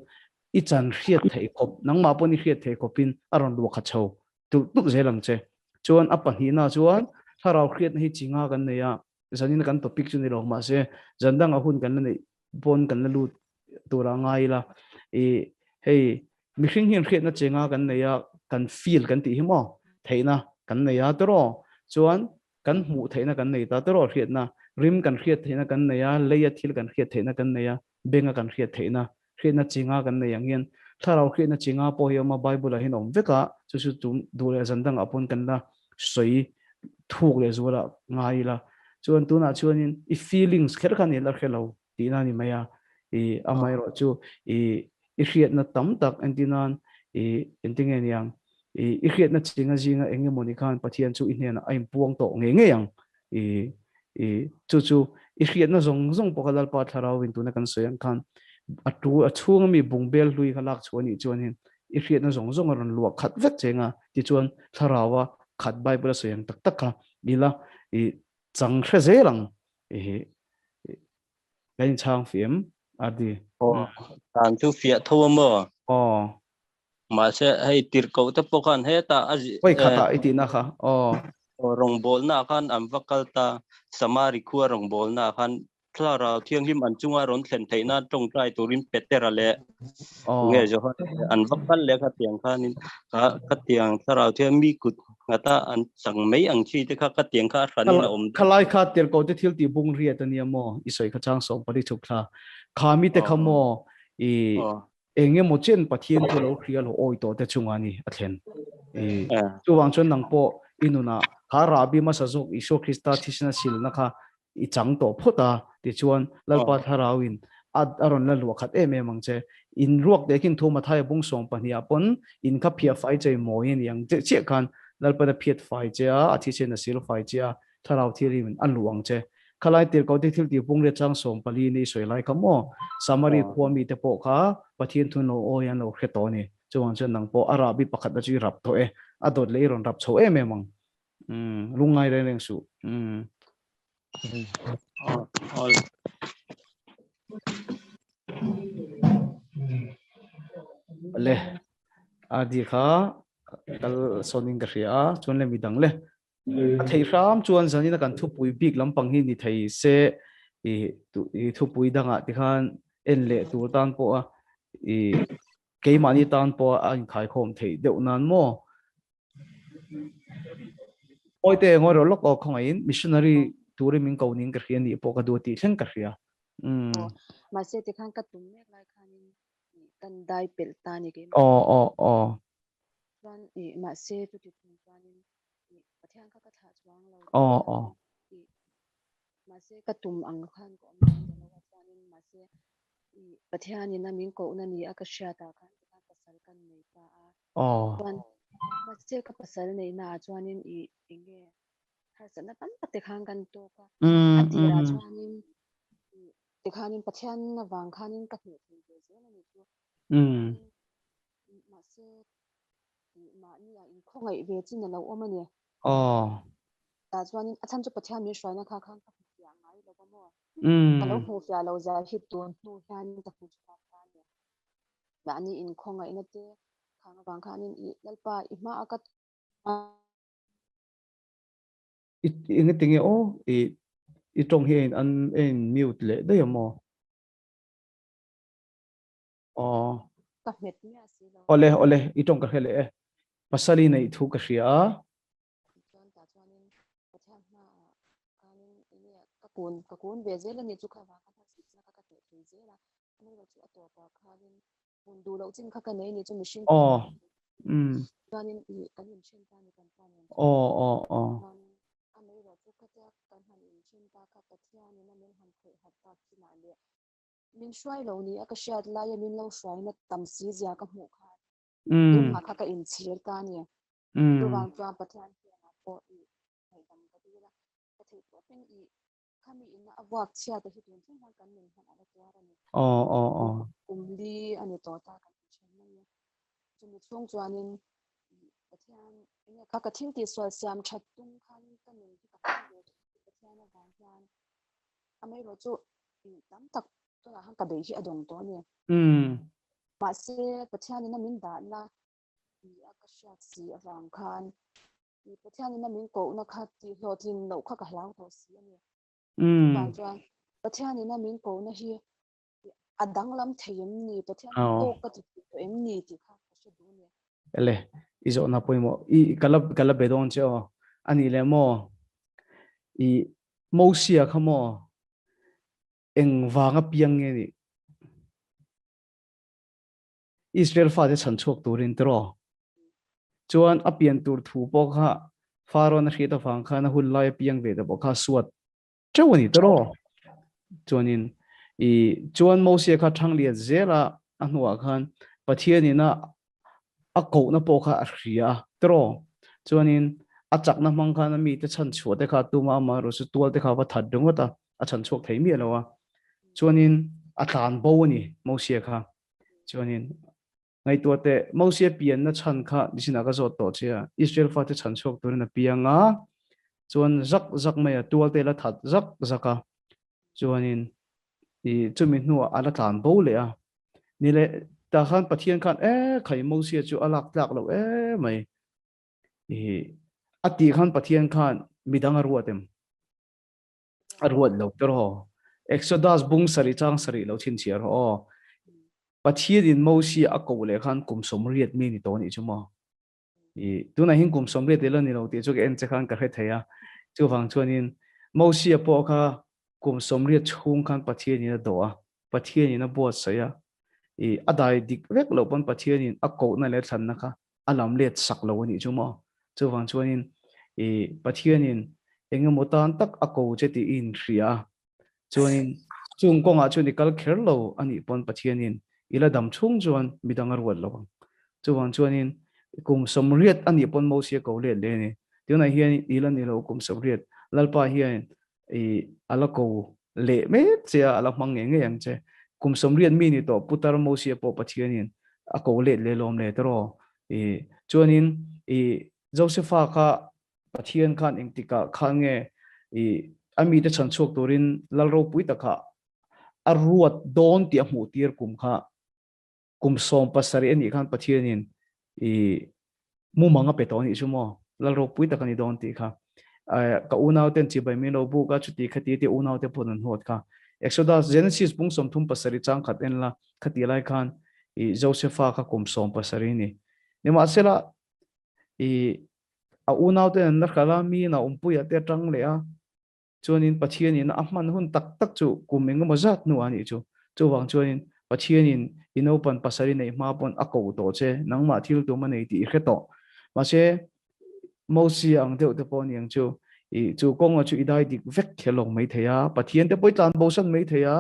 อีจันเรียดเทคบนังมาปนิเรียดเทคบินอารมณ์หลวงขัดเชาตุเจลังเจชวนอปันหินาชวนถ้าเราเครียดให้จริงหากันเนี่ยสันนิษฐานตัวพิกชุนในโลกมาเสียจันดังอาหุ่นกันนั่นนี่บนกันนั่นลูตัวร่างไงล่ะเฮ้ยมีสิ่งที่เครียดนั่นจริงหากันเนี่ยกันฟีลกันตีหิมะเท่นะกันเนี่ยตัวรอชวนกันหูเท่นะกันเนี่ยตัวรอเครียดนะริมกันเครียดเท่นะกันเนี่ยเลยทิลกันเครียดเท่นะกันเนี่ยเบ่งกันเครียดเท่นะเครียดนั่นจริงหากันเนี่ยอย่างเงี้ยถ้าเราเครียดนั่นจริงหาพอเฮียมาไบเบิลเห็นองเวกะจะสุดดูแลจันดังอาปุ่นกันละสวยถูกเลยส่วนละง่ายละส่วนตัวน่ะส่วนนี้feelings แค่กันนี่ละแค่เราตีนั่นนี่ไม่อะอาไม่รู้จู่เครียดนั่นตั้มตักอันที่นั่นอันที่เงี้ยยังเครียดนั่นจริงจริงเองโมนิคันปะเทียนจู่อินเนี่ยนะไอ้พวงโตเงี้ยยังจู่เครียดนั่นจงปกติเราปัดเราวินตัวนั่นกันสวยยังคันช่วงมีบุงเบลลุยขลักชวนนี่ชวนนี่เครียดนั่นจงรันลวกขัดเวทเจงอ่ะที่ชวนถ้าเราว่าขัดไบเบิลสวยยังตักค่ะนี่ละจังเสียลังเป็นช่างฟิล์มอะไรการชูเฟียทั่วเมื่อมาเช่ให้ติดเกาแต่พวกกันให้ตาไว้ขัดตาอีทีนะคะรองบอลหน้าคันอันวักตาสมาริคัวรองบอลหน้าคันถ้าเราเที่ยงที่มันจุงอารมณ์เข็นไทยน่าตรงใจตุรินเป็ดเตระเล่เงี้ยจ้ะอันวักกันเล็กขัดเตียงคันนี้ขัดเตียงถ้าเราเที่ยงมีกุดงั้นถ้าอันสั่งไม่อังชีที่ขัดเตียงขัดขันนี่อมขลายขัดเตียงก็จะทิลตีบุงเรียตัวนี้มั่วอิสวยขจางสองปฏิทุกท่าขามีแต่ขโมยเองเงี้ยโมเจนปะเทียนตัวเราเคลียร์เราโอ้ยตัวแต่จุงอันนี้อัดเห็นจู่วางจนนังโปอินุนะขาราบีมาสะจกอิโชคริสต์ที่ชนะสิลนะคะอีจังโตพุทธาที่ชวนลัลปาทาราวินอารอนลัลวกขัดมังเจอินรวกเด็กินทูมาไทยบุ้งส่งปัญญาปนอินขับเพียไฟเจโมยนยังเจ้ากันลัลปาเพียไฟเจ้าอาทิเชนสิลไฟเจ้าทาราที่ริมันอันหลวงเจขลายเตียก็ได้ทิลตีบุ้งเรียจังส่งปลีนี่สวยไล่ขโมสามารีควมีแต่ปกขาปะเทียนทุนโอยันโอเขตโตนี่จวนจนนังโปอาราบิปขัดจีรับตัวอดดเลยรอนรับโชมัง lungai re leng su le adi kha kal soning ka ria chon le midang le thei ram chuan zanina kan thupui bik lampang hi ni thei se i thupui danga ti khan en le tur tan po a i ke mani tan po an khai khom thei deuh nan mo oi te ngor lok ok khongain missionary turin min ko ning ka ria ni po ka do ti thleng ka ria mà sẽ thì khang cắt tụng nét lại khang cần đại bel ta ni cái quan mà sẽ tụi tụi quan Pathian các thả choang lâu mà sẽ cắt tụng ang khang có mình là quan mà sẽ Pathian ni na mình có na ni akasha ta khang ta pasal kan nei pa quan mà sẽ các pasal nei na chuan in inge har sana tam pat khang kan to ka ati ra chuan in thì khanin Pathian na wang khanin ka hmu thei ve ze na ni chu ma se ma ni a in khongai ve chin na lo oma ni ta chuanin a chan chu Pathian mi shrai na kha khang ka hmu ya ngai lo ba mo ka lo hmu fya lo za hi tun nu hian ka hmu cha ta ni ma ni in khongai na te khang wang khanin i lalpa i ma akat in tinge i trong hian an en mute le de mo ka met mi a si lo ole i trong ka hele pasali nei thu ka ria chuan ta chuanin Pathian na kanin ini ka kun ve ze la ni chu kha wa ka si na ka te thei ze la ni lo chu ato pa khanin kun du lo chin kha ka nei ni chu machine chuanin i kan in chen ta ni kan pa ni amei lo chu ka ta kan han in chen ta ka Pathian ni na men han khoi hat ta chi na le min shwai lo ni aka shat la ya min lo shwai na tam si zia ka hmu kha ma kha ka in chir ta ni tu wang chuan Pathian na po i hai dam ka ti la ka thei po pen i khami in a wak chia ta hi tun thing han kan min han ala tua ra ni li ani to ta kan chen na ni chu mi chung chuanin Pathian ina kha ka thing ti swal siam that tung khan ka min ki ka ve Pathian na wang chuan amei ro chu tam tak to la han ka be hi adong to ni ma se Pathian na min da na ka shat si awang khan Pathian na min ko na kha ti lo tin lo kha ka hlau to si ani wang chuan Pathian na min ko na hi adang lam theim ni Pathian to ka ti to em ni ti kha ka she du ni ele izo na poimo i kalab bedon che ani le mo i mosia khamo eng wanga piang nge ni Israel fa de chan chok turin tro chuan apian tur thu po kha faron ri ta fang kha na hul lai piang ve da bo kha suat chawani tro chuanin i chuan mosia kha thang lia zela anwa khan Pathian ni na a ko na po kha ria tro chuanin a chak na mang kha na mi te chan chu te kha tu ma ro su tual te kha wa that dung ta a chan chok thei mi lawa chuanin a tan bo ni mosia kha chuanin ngai to te mosia pian na chan kha disina ka zot to chia Israel fa te chan chok tur na pianga chuan zak mai tual te la that zaka chuanin i chumi nu ala tan bo le a ni le ta khan Pathian khan khai mosia chu alak tlak lo mai i ati khan Pathian khan midang arwatem arwat lo tro Exodus bung sari chang sari lo thin chiar Pathian in mosia a ko le khan kum somriat mi ni to ni chuma i tuna hin kum somriat le ni lo ti chu en che khan ka he theya chu wang chuanin mosia po kha kum somriat chung khan Pathian ni do a Pathian ni na buatsaih i adai dik vek lo pon Pathian in a ko na le than na kha alam let sak lo ni chuma chu wang chuanin i Pathian in engemotan tak a ko che ti in ria chuanin chung konga chu ni kal kher lo ani pon Pathian in ila dam chung chuan midangar wal lo chuwang chuanin kum somriat ani pon mosia ko le ni tiuna hian ila ni lo kum somriat lalpa hian i ala ko le me chia ala mang nge yang che kum somriat mi ni to putar mosia po Pathian in a ko le lom le tro i chuanin i Josepha kha Pathian khan ingtika khange ami te chanchok turin lalro pui taka aruat don ti amu tir kum kha kum som pasari ani khan Pathianin mu manga petoni chumo lalro pui taka ni don ti kha ka unaw ten chi bai mi no bu ka chuti khati te unaw te ponun hot kha Exodus Genesis pung som thum pasari chang khat en la khati lai khan Josepha kha kum som pasari ni ma sela a unaw te an khala mi na umpuya te tang le a chuanin Pathianin ahman hun tak tak chu kumeng mazat nu ani chu wang chuanin Pathianin inopan pasari nei ma pon a ko to che nangma thil tu ma nei ti kheto ma se mosi ang deuh te pon yang chu kong chu idai dik vek khelong mai theya Pathian te poi tlan bosan mai theya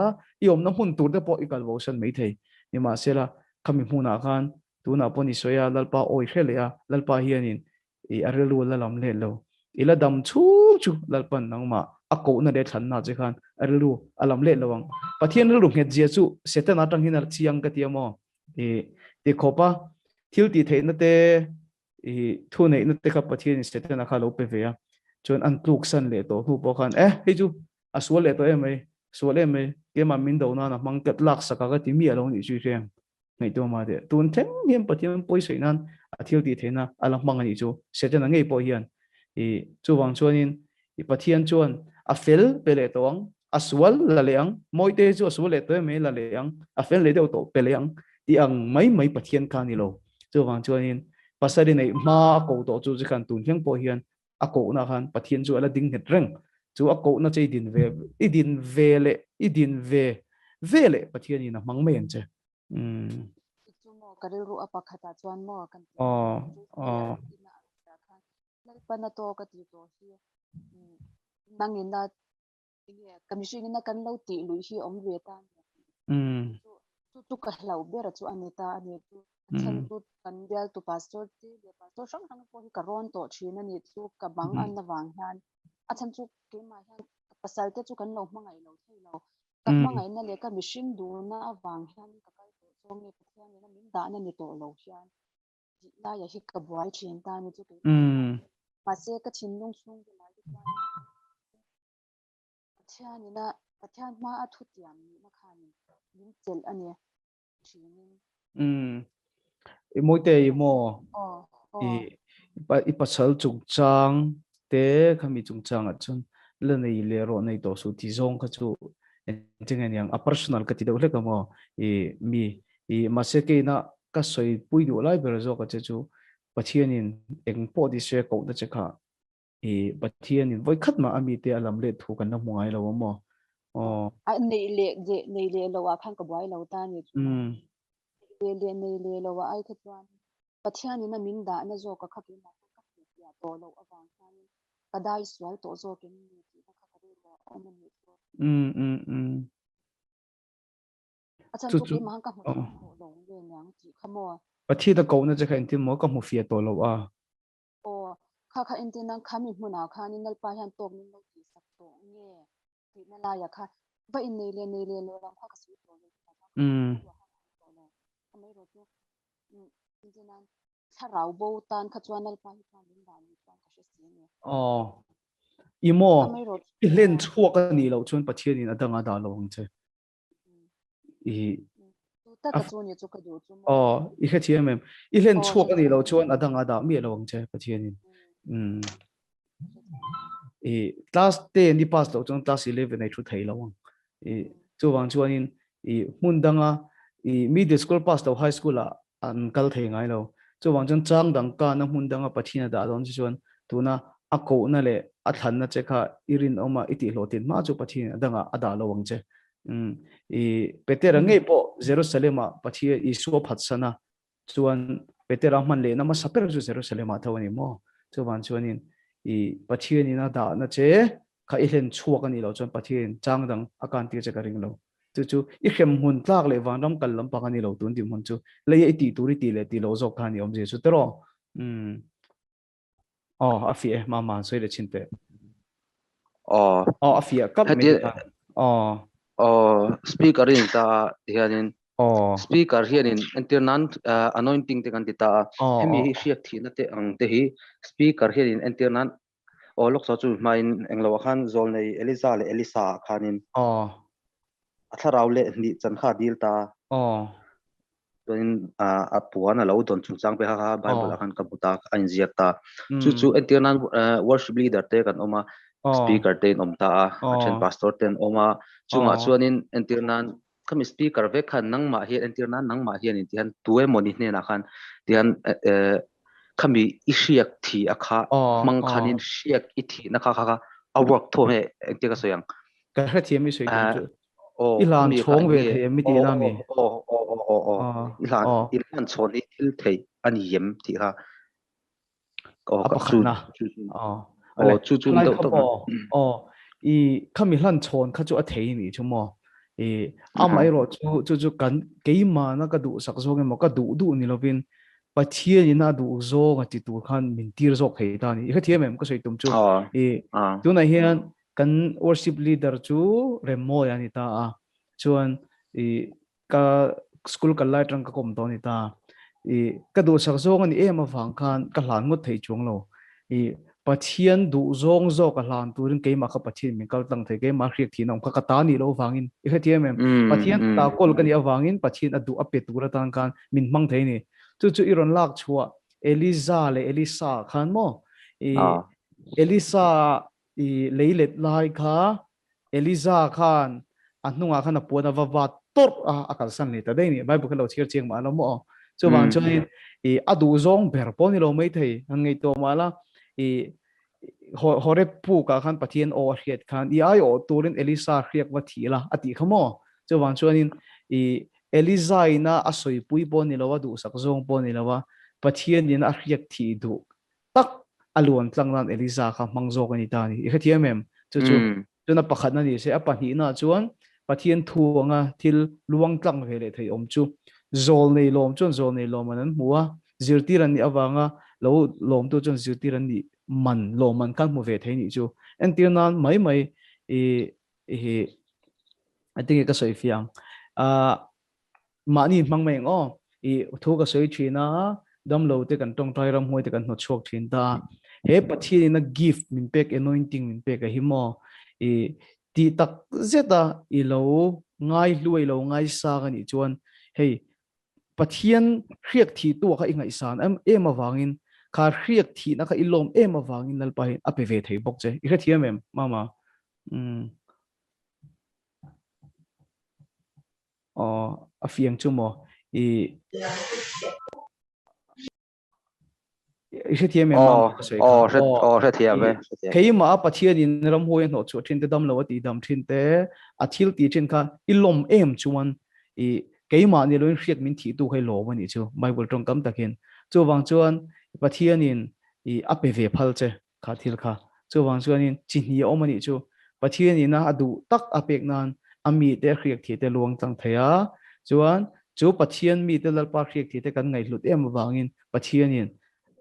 iom na hun tur te po ikal bosan mai thei ni ma sela khami huna khan tuna poni soya lalpa oi khelea lalpa hianin arelu la lam le lo ila dam chu lalpan nangma ako na de thanna che khan arelu alam le lawang Pathian lu nge je chu setan atang hin ar chiang ka tiamo te khopa thil ti theina te thu nei na te kha Pathian setan kha lo pe ve ya chon an tluk san le to hu po khan he chu aswal le to emai swal emai ke ma min do na mang ket lak saka ka ti mi alo ni chu reng ngai to ma de tun theng hiam Pathian poi sei nan athil ti theina alam mangani chu setan ngai po hian chu wang chuanin Pathian chuan a fel pele tong aswal la leang moite chu aswal le to me la leang a fel le deuh to peleang ti ang mai Pathian kha ni lo chu wang chuanin pasari nei ma ko to chu chi khan tun hiang po hian a ko na khan Pathian chu ala ding het reng chu a ko na chei din ve le Pathian ni na mang men che mo kariru apakhata chuan mo kan pana to ka ti to hi nangina kamishing na kan lo ti lui hi om ve ta tu ka hlau bera chu anita ani tu chan tu kan bel tu pastor ti le pastor sang sang po hi ka rawn to thina ni chu ka bang an na wang han a chan chu ke ma han pasal te chu kan lo mangai lo thei lo ka mangai na le ka mishing du na awang han ka kai to chong ni Pathian ni na min da na ni to lo hian la ya hi ka buai thin ta ni chu ke ma se ka thin lung sung de la Pathian ni na Pathian ma a thu tiam ni na khan min chel ani thinin moite mo i pasal chung chang te khami chung chang a chun le nei le ro nei to su ti zong kha chu engeng yang a personal ka ti do le ka mo mi ma se ke na ka soi pui du lai ber zo ka che chu Pathianin eng po di se ko da che kha Pathianin voi khat ma ami te alam le thu kan na mungai lo mo a nei le lo wa khan ka boy lo ta ni nei le lo wa ai kha chuan Pathian ni na min da na zo ka khapi ma ka ya to lo awang khan kadai swal to zo ke ni ti na kha ka ro om ni achan tu ke ma ka mo lo le nyang ti khamo Pathi da ko na che kha intim mo ka mu fia to lo kha intin nang khami hmuna khan in nal pa hian tok nin lo ti sak to nge ti na la ya kha ba in nei le lo ram kha ka su to le mai ro tu intin nang tharau bo tan kha chuan nal pa hi khan min da ni chuan ka se si ni imo len chuak ani lo chuan Pathian in adanga da lo hang che ta ka chu ni chu ka du chu i kha thiam em i len chuak ani lo chuan adanga da mi lo hang che Pathian in class 10 ni pass lo chuan class 11 nei thu thei lo chu wang chuan in mundanga middle school pass lo high school a an kal thei ngai lo chu wang chuan chang dang ka na mundanga Pathian da don chuan tuna a ko na le a than na che kha irin oma iti hlotin ma chu Pathian adanga ada lo wang che Peter ngei po Jerusalem a Pathian isu phatsana chuan Peter man le na ma saper chu Jerusalem a thawani mo chu wang chuan in Pathian ina da na che kha i len chuak ani lo chuan Pathian chang dang akan ti che ka ring lo chu i khem hun tlak le wan ram kal lam pa ani lo tun dim hun chu le i ti turi ti le ti lo zok khani om je chu tero a fi ma soi le chinte a fi kap me speaker in ta hianin speaker hianin internan anointing te kan ti ta hemi hi hriat thina te ang te hi speaker hianin internan lúc sau chú mai anh lâu khan zol này Eliza le Elisa khanin thà rau lệ ni chân khá deal ta nên puan là lâu tuần chung sang pe ha Bible khan kabuta anh ziak ta chú anh tiếng nan worship leader te kan oma speaker te om ta chen pastor ten oma chunga chuanin anh tiếng nan kami speaker ve khan nang ma hian anh tiếng nan nang ma hian in tian tuai moni ne na khan tian kami isiak thi akha mang khanin siak ithi na kha awak tho he anh tiếng so yang cái hết thiêm mi suy tâm chứ ilan chong về thiêm mi đi na mi ilan chon ni til thei ani yem thi ha apa khana chu lai khabo i kami lan chon kha chu a thei ni chumo amai ro chu kan keima na ka du sak zo nge mo ka du ni lovin Pathian ina du zo nga ti tu khan min tir zo khei ta ni kha thiam em ka sei tum chu tu na hian kan worship leader chu remo ya ni ta chuan ka school ka lai tang ka kom to ni ta ka du sak zo nga ni em awang khan ka hlan ngot thei chung lo Pathian du zong zo ka hlan turin keima kha Pathian min kaltlang thei keima hriak thi nong kha ta ni lo wangin kha thiam em Pathian ta kol ka ni awangin Pathian adu ape tura tang kan min mang thei ni chu iron lak chua Eliza le Elisa khan mo Elisa leilet lai kha Eliza khan anunga khan apona wawa tor akal san ni ta dei ni Bible ka lo chiar chiang ma lo mo chu wang choi adu zong ber pon ni lo mai thei ngai to mala hore pu ka khan Pathian o hriat khan ai o turin Elisa hriak wa thila ati khamo chu wang chuanin Eliza ina asoi pui pon ni lawa du sak zong pon ni lawa Pathian in a hriak thi du tak alon tlang nan Eliza kha mangzo ka ni ta ni kha thiam em chu na pakhat na ni se a pani na chuan Pathian thuanga thil luang tlang vele thei om chu zol nei lom chon zol nei lom an muwa zirti ran ni awanga lo lom tu chon zirti ran ni man lom man kan mu ve thei ni chu en tir nan mai I think ka soi fiang mani mang meng thu ka soi thina dam lo te kan tong tai ram hoi te kan no chok thin ta he Pathian na gift min pek anointing min pek a himo ti tak zeta lo ngai luai lo ngai sa ka ni chuan hey Pathian hriak thi tu kha ingai san em awangin kha hriak thi na kha ilom em awangin nal pai ape ve thei bok che I kha thiam em mama afiang chu mo se thiam em se thiam keima Pathian in ram hoi no chu thin te dam lo ti dam thin te athil ti thin kha ilom em chuan keima ni loin hriat min thi tu khai lo mani chu Bible tong kam takin chu wang chuan Pathian in ape ve phal che kha thil kha chu wang chuan in chini omani chu Pathian in adu tak apek nan ami te hriak thi te luang tang theya chuan chu Pathian mi te lalpa hriak thi te kan ngai hlut em wangin Pathian in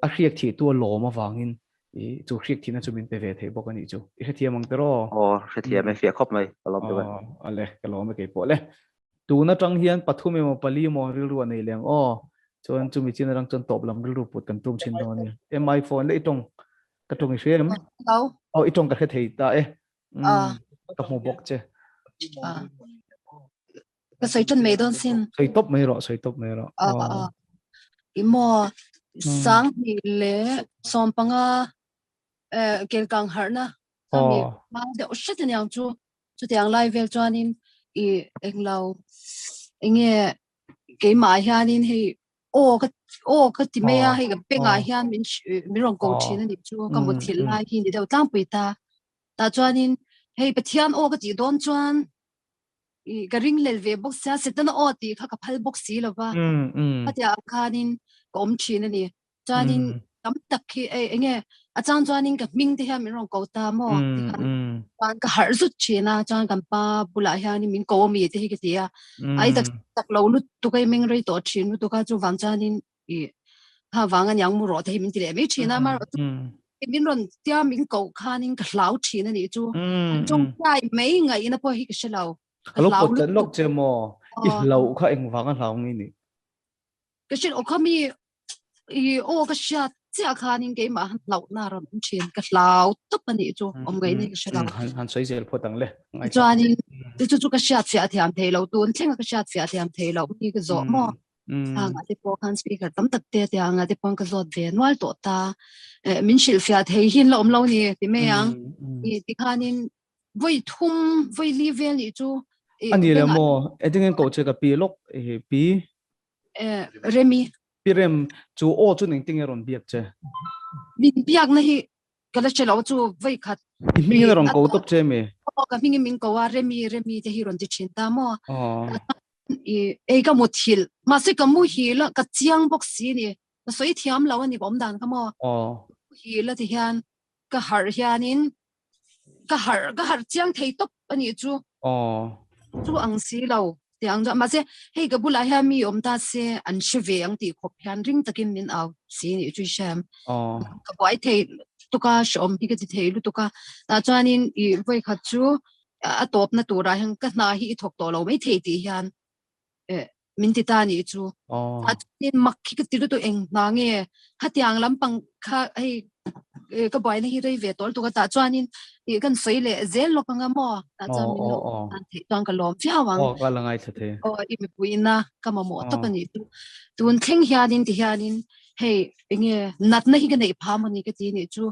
a hriak thi tu lo ma wangin chu hriak thi na chu min pe ve thei bok ani chu I kha thiam ang te ro se thiam me fia khop mai alom te ale kalom ke po le tu na tang hian pathum mo pali mo ril ru nei leng chuan chu mi chin rang chon top lam ril ru put kan tum chin do ni mi phone le itong ka tong share itong ka thei ta ka mo bok che cái sợi chân mấy đón xin sợi tóc mấy rồi imo sáng thì lẽ xóm bằng cái càng hở na mà đều rất là nhiều chú tiếng live cho nên anh lâu anh nghe cái máy ha nên thì cái tìm mấy hay cái bên ngoài ha mình rong cầu chuyện này chú có một thiên lai thì đều tăng bồi ta cho nên hay bữa thiên cái gì đón chuan cái ring lên về box xa sẽ tên thì các phal box xí là ba cái gì cái nên công chuyện này cho nên cảm đặc khi anh nghe trang cho nên cái mình thì mình rong cầu ta mà bạn cái hở rút chuyện na cho nên ba bù lại ha nên mình cầu mi thì cái gì ai đặc lâu lúc tụi cái mình rồi tổ chuyện lúc tụi cái chú vàng cho nên ha vàng anh yang mua rồi thì mình thì mấy chuyện na mà mình rồi tia mình cầu khan nên cái lão chuyện này chú trong cái mấy ngày nó bao cái lâu lúc bật lúc chơi mò lâu khai anh vắng anh lâu như này cái chuyện ở kami cái chuyện chia khanin ke ma lau na ron chin ka lau tup ani chu ngai ni ka shela han sai zel photang le ngai chuanin chu ka shat sia thiam thei lo tun thleng ka shat sia thiam thei lo ni ka zo mo hang ati po kan speaker tam tak te te anga te pon ka zot ve nwal to ta min shil fia thei hin lo lo ni ti me yang ti khanin voi thum voi li vel ni chu ani le mo edingen ko che ka pi lok pi remi pirem chu o chu ning ting ron biak che min biak na hi kala chelo chu voi khat mi ron ko top che me ka min ko wa remi te hi ron ti chin ta mo e ka mo thil ma se ka mu hi la ka chiang box si ni ka soi thiam lo ani bom dan ka mo hi la ti hian ka har hianin ka har chiang thei top ani chu chu ang si lo ti ang ma se hei ka bula ha mi om ta se an shve ang ti khop hian ring takin min aw si ni chu sham ka boy thei tu ka shom hi ka ti thei lu tu ka ta chanin I voi khat chu a top na tu ra hang ka na hi thok to lo mai thei ti hian min ti ta ni chu ta tin mak khi ka ti lu tu eng na nge hatiang lampang kha hei ka boy na hi rei ve tol tu ka ta chanin I kan sei le zel lo panga mo ta cha min lo tan thei tang ka lom fia wang ka langai the I mi puina ka ma mo to pani tu tun thleng hianin ti hianin hei nge nat na hi ka nei pha mani ka ti ni chu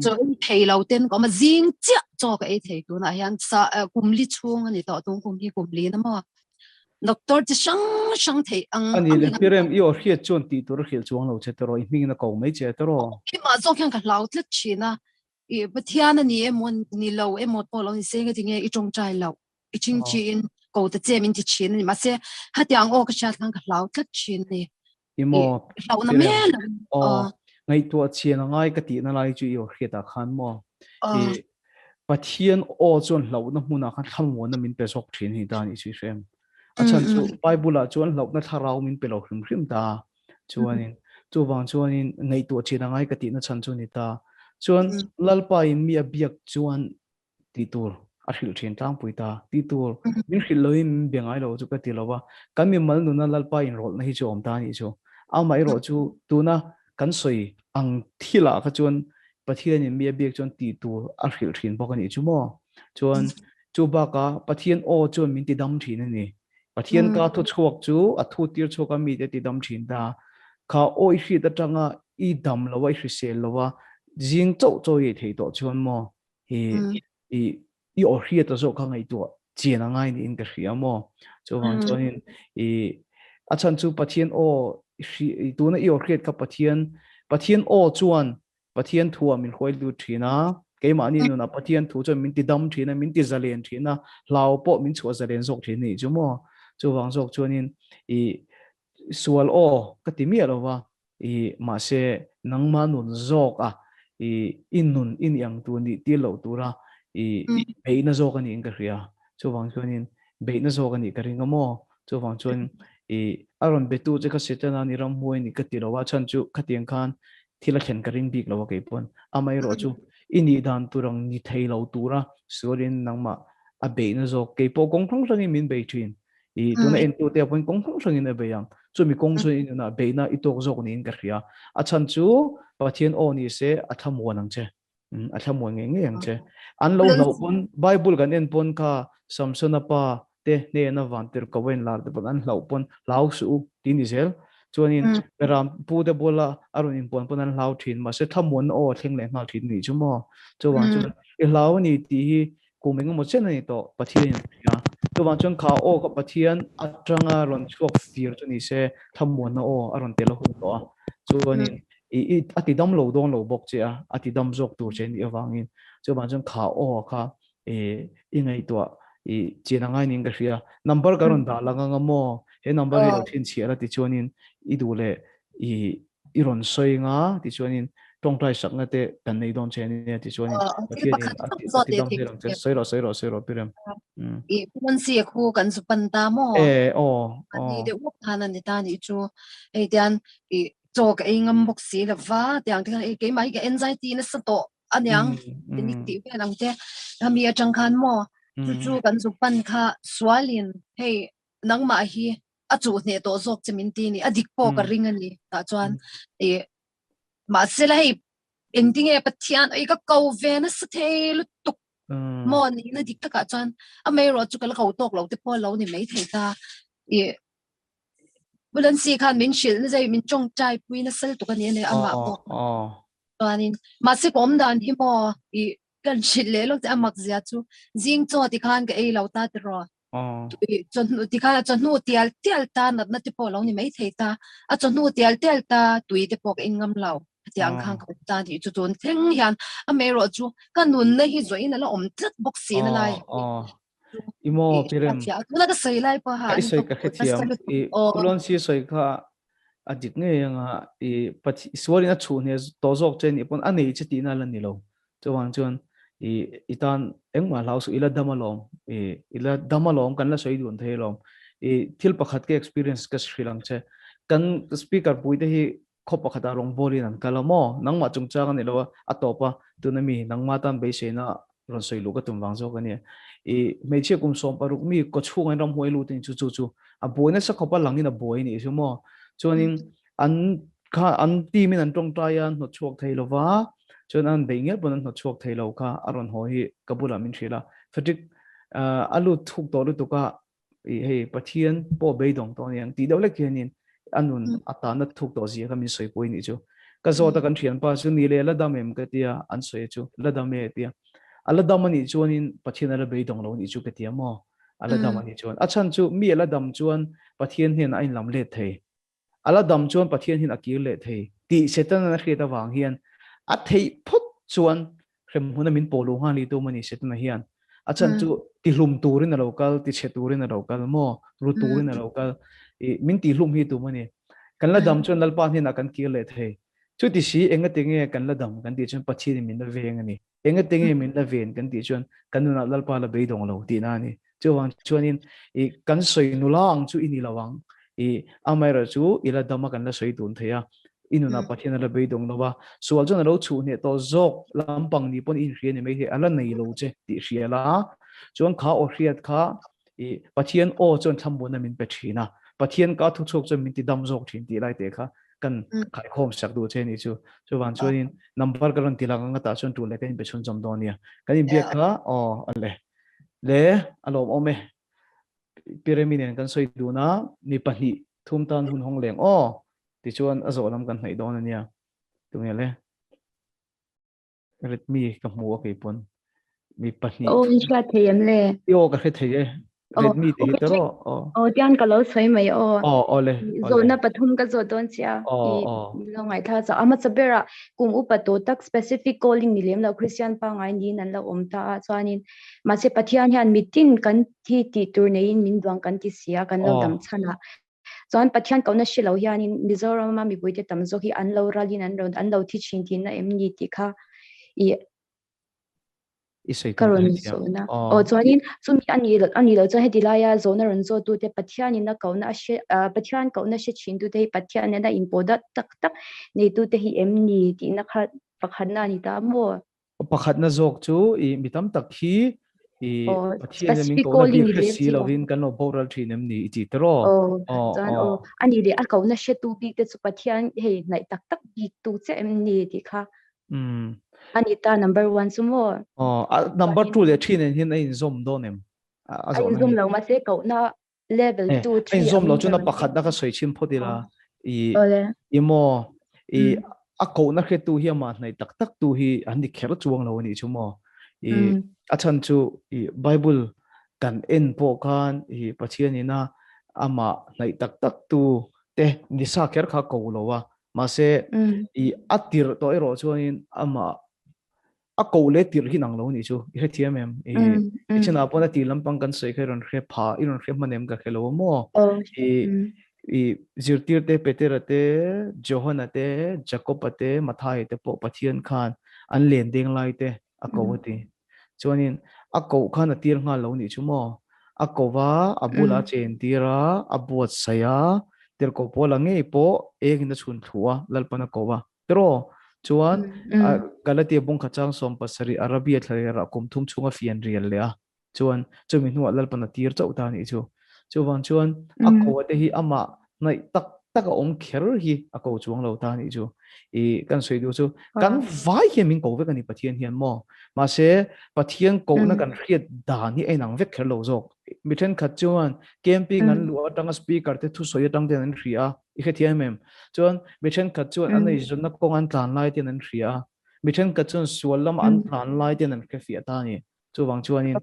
cho thei lo ten ko ma jing chia cho ka e thei tu na hian sa kumli chung ani to tung kum hi kumli na mo doctor ti sang thei ang ani le pirem I or hiat chon ti tur khil chuang lo che tro I ming na ko mai che tro ki ma zo khan ka lau tlet china I Pathian ani emon ni lo emot po lo ni se nga tinge I chong chai lo I ching chin ko ta che min ti chin ni ma se ha tiang o ka sha khan ka lau tlet chin ni imo lau na me ngai to chian ngai ka ti na lai chu I or hiat a khan mo Pathian o chon lo na hmuna khan thammo na min pe sok thin hi ta ni chi frem achan chu bible chuan lo na tharau min pe lo hrim ta chuanin chu wang chuanin ngai to chian ngai ka ti na chan chu ni ta chuan lalpa in mi abiak chuan ti tur a hil thin tang pui ta ti tur min hil loin bengai lo chu ka ti lowa kan mi mal nu na lalpa in rol na hi chu om ta ni chu a mai ro chu tu na kan soi ang thila kha chuan Pathian in mi abiak chuan ti tur a hil thin bok ani chu mo chuan chu ba ka Pathian o chuan min ti dam thin ani Pathian ka thu chuak chu a thu tir chu ka mi te ti dam thin da kha oi hri ta tanga I dam lowa I hri sel lowa jing chau chau ye thei to chuan mo I or hri ta zo ka ngai to chian ngai ni in ka hria mo chu wang chuanin achan chu Pathian o tu na I or hri ka Pathian o chuan Pathian thu min khoi lu thina ke ma ni nu na Pathian thu chuan min ti dam thina min ti zalen thina lau po min chu zalen zok thin ni chu mo chu wang zok chuanin sual o ka ti mi alowa ma se nangma nun zok in nun in yang tu ni ti lo tu ra beina zok ani in ka hria chu wang chuanin beina zok ani ka ringa mo chu wang chuan aron betu che ka setana ni ram huai ni ka ti lo wa chan chu khatiang khan thila khen ka ring bik lo ke pon amai ro chu ini dan turang ni thei lo tura sorin nangma a beina zok ke po kong thong sang min be thin tuna en tu te pon kong thong sang in a be yang chu mi kong chu in na beina I tok zok ni in ka hria a chan chu Pathian o ni se a tham wonang che a tham won nge yang che an lo lo pon bible kan en pon kha samsona pa te ne na van ter ko wen lar de an lo pon lau su ti ni zel chuanin ram pu de bola arun in pon pon an lau thin ma se thamon o thleng le ngal thin ni chu mo chu wang chu e lau ni ti hi ku meng mo chen ni to Pathian ya chu wang chun kha o ka Pathian atranga ron chuak fir chu ni se thamon o aron te lo hu to chuanin ati dam lo dong lo bok che ati dam jok tu chen I awangin chu wang chun kha o kha ingai to chena ngai ning ka hria number karon da langa ngamo he number hi lo thin chiara ti chuanin I dule I ron soi nga ti chuanin tongtai sakna te kan nei don chen ne ti chuanin ati dam hi rang che soi ro piram pon si khu kan su pan ta mo ani de wok han ani ta ni chu dan chok ngam bok si la wa tiang tiang ke mai ke anxiety na sa to anyang ni ti pe lang te mi a chang khan mo chu kan su pan kha swalin hey nang ma hi a chu ne to zok chemin ti ni adik po ka ring ani ta chuan mà sẽ là in tiếng nghe Pathian ấy các câu về nó sẽ thế lúc tục mòn nó đi tất cả chân à mấy rồi chú cái câu tục lâu tiếp bao lâu thì mấy thầy ta bất luận gì khan mình chỉ là mình trông trai quý nó sẽ tục cái này à mà bộ cho nên mà sẽ có đàn hi mò gần chỉ lẽ lúc thì mặc gì chú riêng cho thì khan cái ấy lâu ta rồi chọn thì khan chọn nuôi tial ta nó tiếp bao lâu thì mấy thầy ta à chọn nuôi tial ta tụi tiếp bao cái ngâm lâu thì ăn khang cái ta thì chú chọn thằng hiền à mấy rồi chú cái nôn này hi rồi nó là chất bốc xí nó lại imo pirem nó cái sấy lại pa ha cái sấy cái thiam kulon si sấy kha adik nge nga pati suari na chu ne to jok chen ipon ani chiti na lan ni lo chuan chuan itan engma lau su ila damalom ila damalom kan la soi dun thelom thil pakhat ke experience ka sri lanka kan speaker puite hi khopa khata rong bolin an kalamo nangma chungcha ni lo atopa tunami nangma tan be se na ron soi lu ka tum wang jok ani me che kum som paruk mi ko chung an ram hoi lu tin chu chu chu a boina sa khopa langin a boi ni sumo chuanin an ti min an tong taya no chok theilowa chuan an beingel bon no chok theilo kha aron ho hi kabula min thila Frederick alu thuk to lu tuka he Pathian po beidong to yang ti deuh le kianin anun atana thuk to ji ka min soi poi ni chu ka zo ta kan thian pa chu ni le la damem ka tia an soi chu la dame tia ala damani chuanin Pathian ala beidong lo ni chu ka tia mo ala damani chuan achan chu mi ala dam chuan Pathian hen ain lam le thei ala dam chuan Pathian hin akil le thei ti setan na kheta wang hian a thei phut chuan khrem huna min polu ha li tu mani setan hian achan chu ti hlum turin a local ti che turin a local mo ru turin a local min ti hlum hi tu mani kan la dam chuan lalpa hin akan kil le thei chu ti si enga tinge kan la dam kan ti chuan Pathian min la veng ani enga tinge min la ven kan ti chuan kanuna lalpa la beidong lo ti na ni chuan chuanin kan soi nulang chu ini lawang amai chu ila dama kan la soi tun theya inuna Pathian la beidong nowa sual jon lo chu ne to zok lampang ni pon in hrian me he ala nei lo che ti hriala chuan kha o hriat kha Pathian o chon thambun min pe thina Pathian ka thu chok chon min ti dam zok thin ti lai te kha kan khai khom sak du che ni chu chuan chuanin number karon tilang nga ta chon tu le kan be chon jom donia kan in bia kha ale le alom ome pyramid kan soi du na ni pahni thum tan hun hong leng ti chuan azo lam kan hnai don ania tunge le ret mi ka mu ke pon mi pahni in sha theyam le yo ka khe theye ret mi te tero tian ka lo soi mai le zo na pathum ka zo don sia lo ngai tha cha ama chabera kum upato tak specific calling ni lem lo Christian pa ngai ni nan lo omta chuanin ma se Pathian hian mitin kan thi ti tur nei min duang kan ti sia kan lo dam chana chuan Pathian kauna shilo hianin Mizoram ma mi boite tamzo hi an lo ralin an lo thi chin tin na em ni ti kha karon so na chuanin chumi ani lo cha hedilaya zona ron zo tu te Pathian in na kauna she Pathian kauna she chin tu te Pathian na impoda tak tak nei tu te hi em ni ti na kha pakhat na ni ta mo pakhat na zok chu mitam tak hi Pathian min ko na bi si lovin kan no boral thinem ni ti tro ani le al kauna she tu bi te chu Pathian he nai tak tak bi tu che em ni ti kha Anita number 1 sumo number 2 le thin hin ai zom donem ai zom lo ma se ko na level 2 3 ai zom lo chuna pakhat da ka soi chim phodila imo a ko na khe tu hi ma nai tak tak tu hi an di kher chuang lo ni chumo achan chu Bible kan en po kan Pathian ina ama nai tak tak tu te ni sa kher kha ko lo wa ma se atir to ero chuanin ama a ko le tir hi nang lo ni chu he thiamem china pona ti lampang kan sei khairon khe pha iron khe manem ka khelo mo zirtir te peterate Johana te Jacob te Mathai te po Pathian khan an len ding lai te a ko ti chuanin a ko khan a tir nga lo ni chu mo a ko wa abula chen tira a buatsaih tir ko pola nge po egin chun thua lalpana ko wa tro chuan Galatia bung khachang som pasari Arabia thlara kum thum chunga fian rial le a chuan chumi nuwa lalpana tir chau ta ni chu chuan a ko te hi ama nai tak tất cả ông khéo hi à câu chuông lâu ta này chú căn suy điều chú căn vai hiền mình cầu với cái này Pathian hiền mò mà sẽ Pathian cầu nó căn khiết đàn hi anh ngang vết khéo lâu rồi mình thấy khát chuan camping anh lúa đang speaker te thu soi đang tên anh ria cái thiam em chuan mình thấy khát chuan anh ấy chúng nó công an tàn lại tên anh ria mình thấy khát chuan sual lam anh tàn lại tên anh cái phía ta này chú vang chuan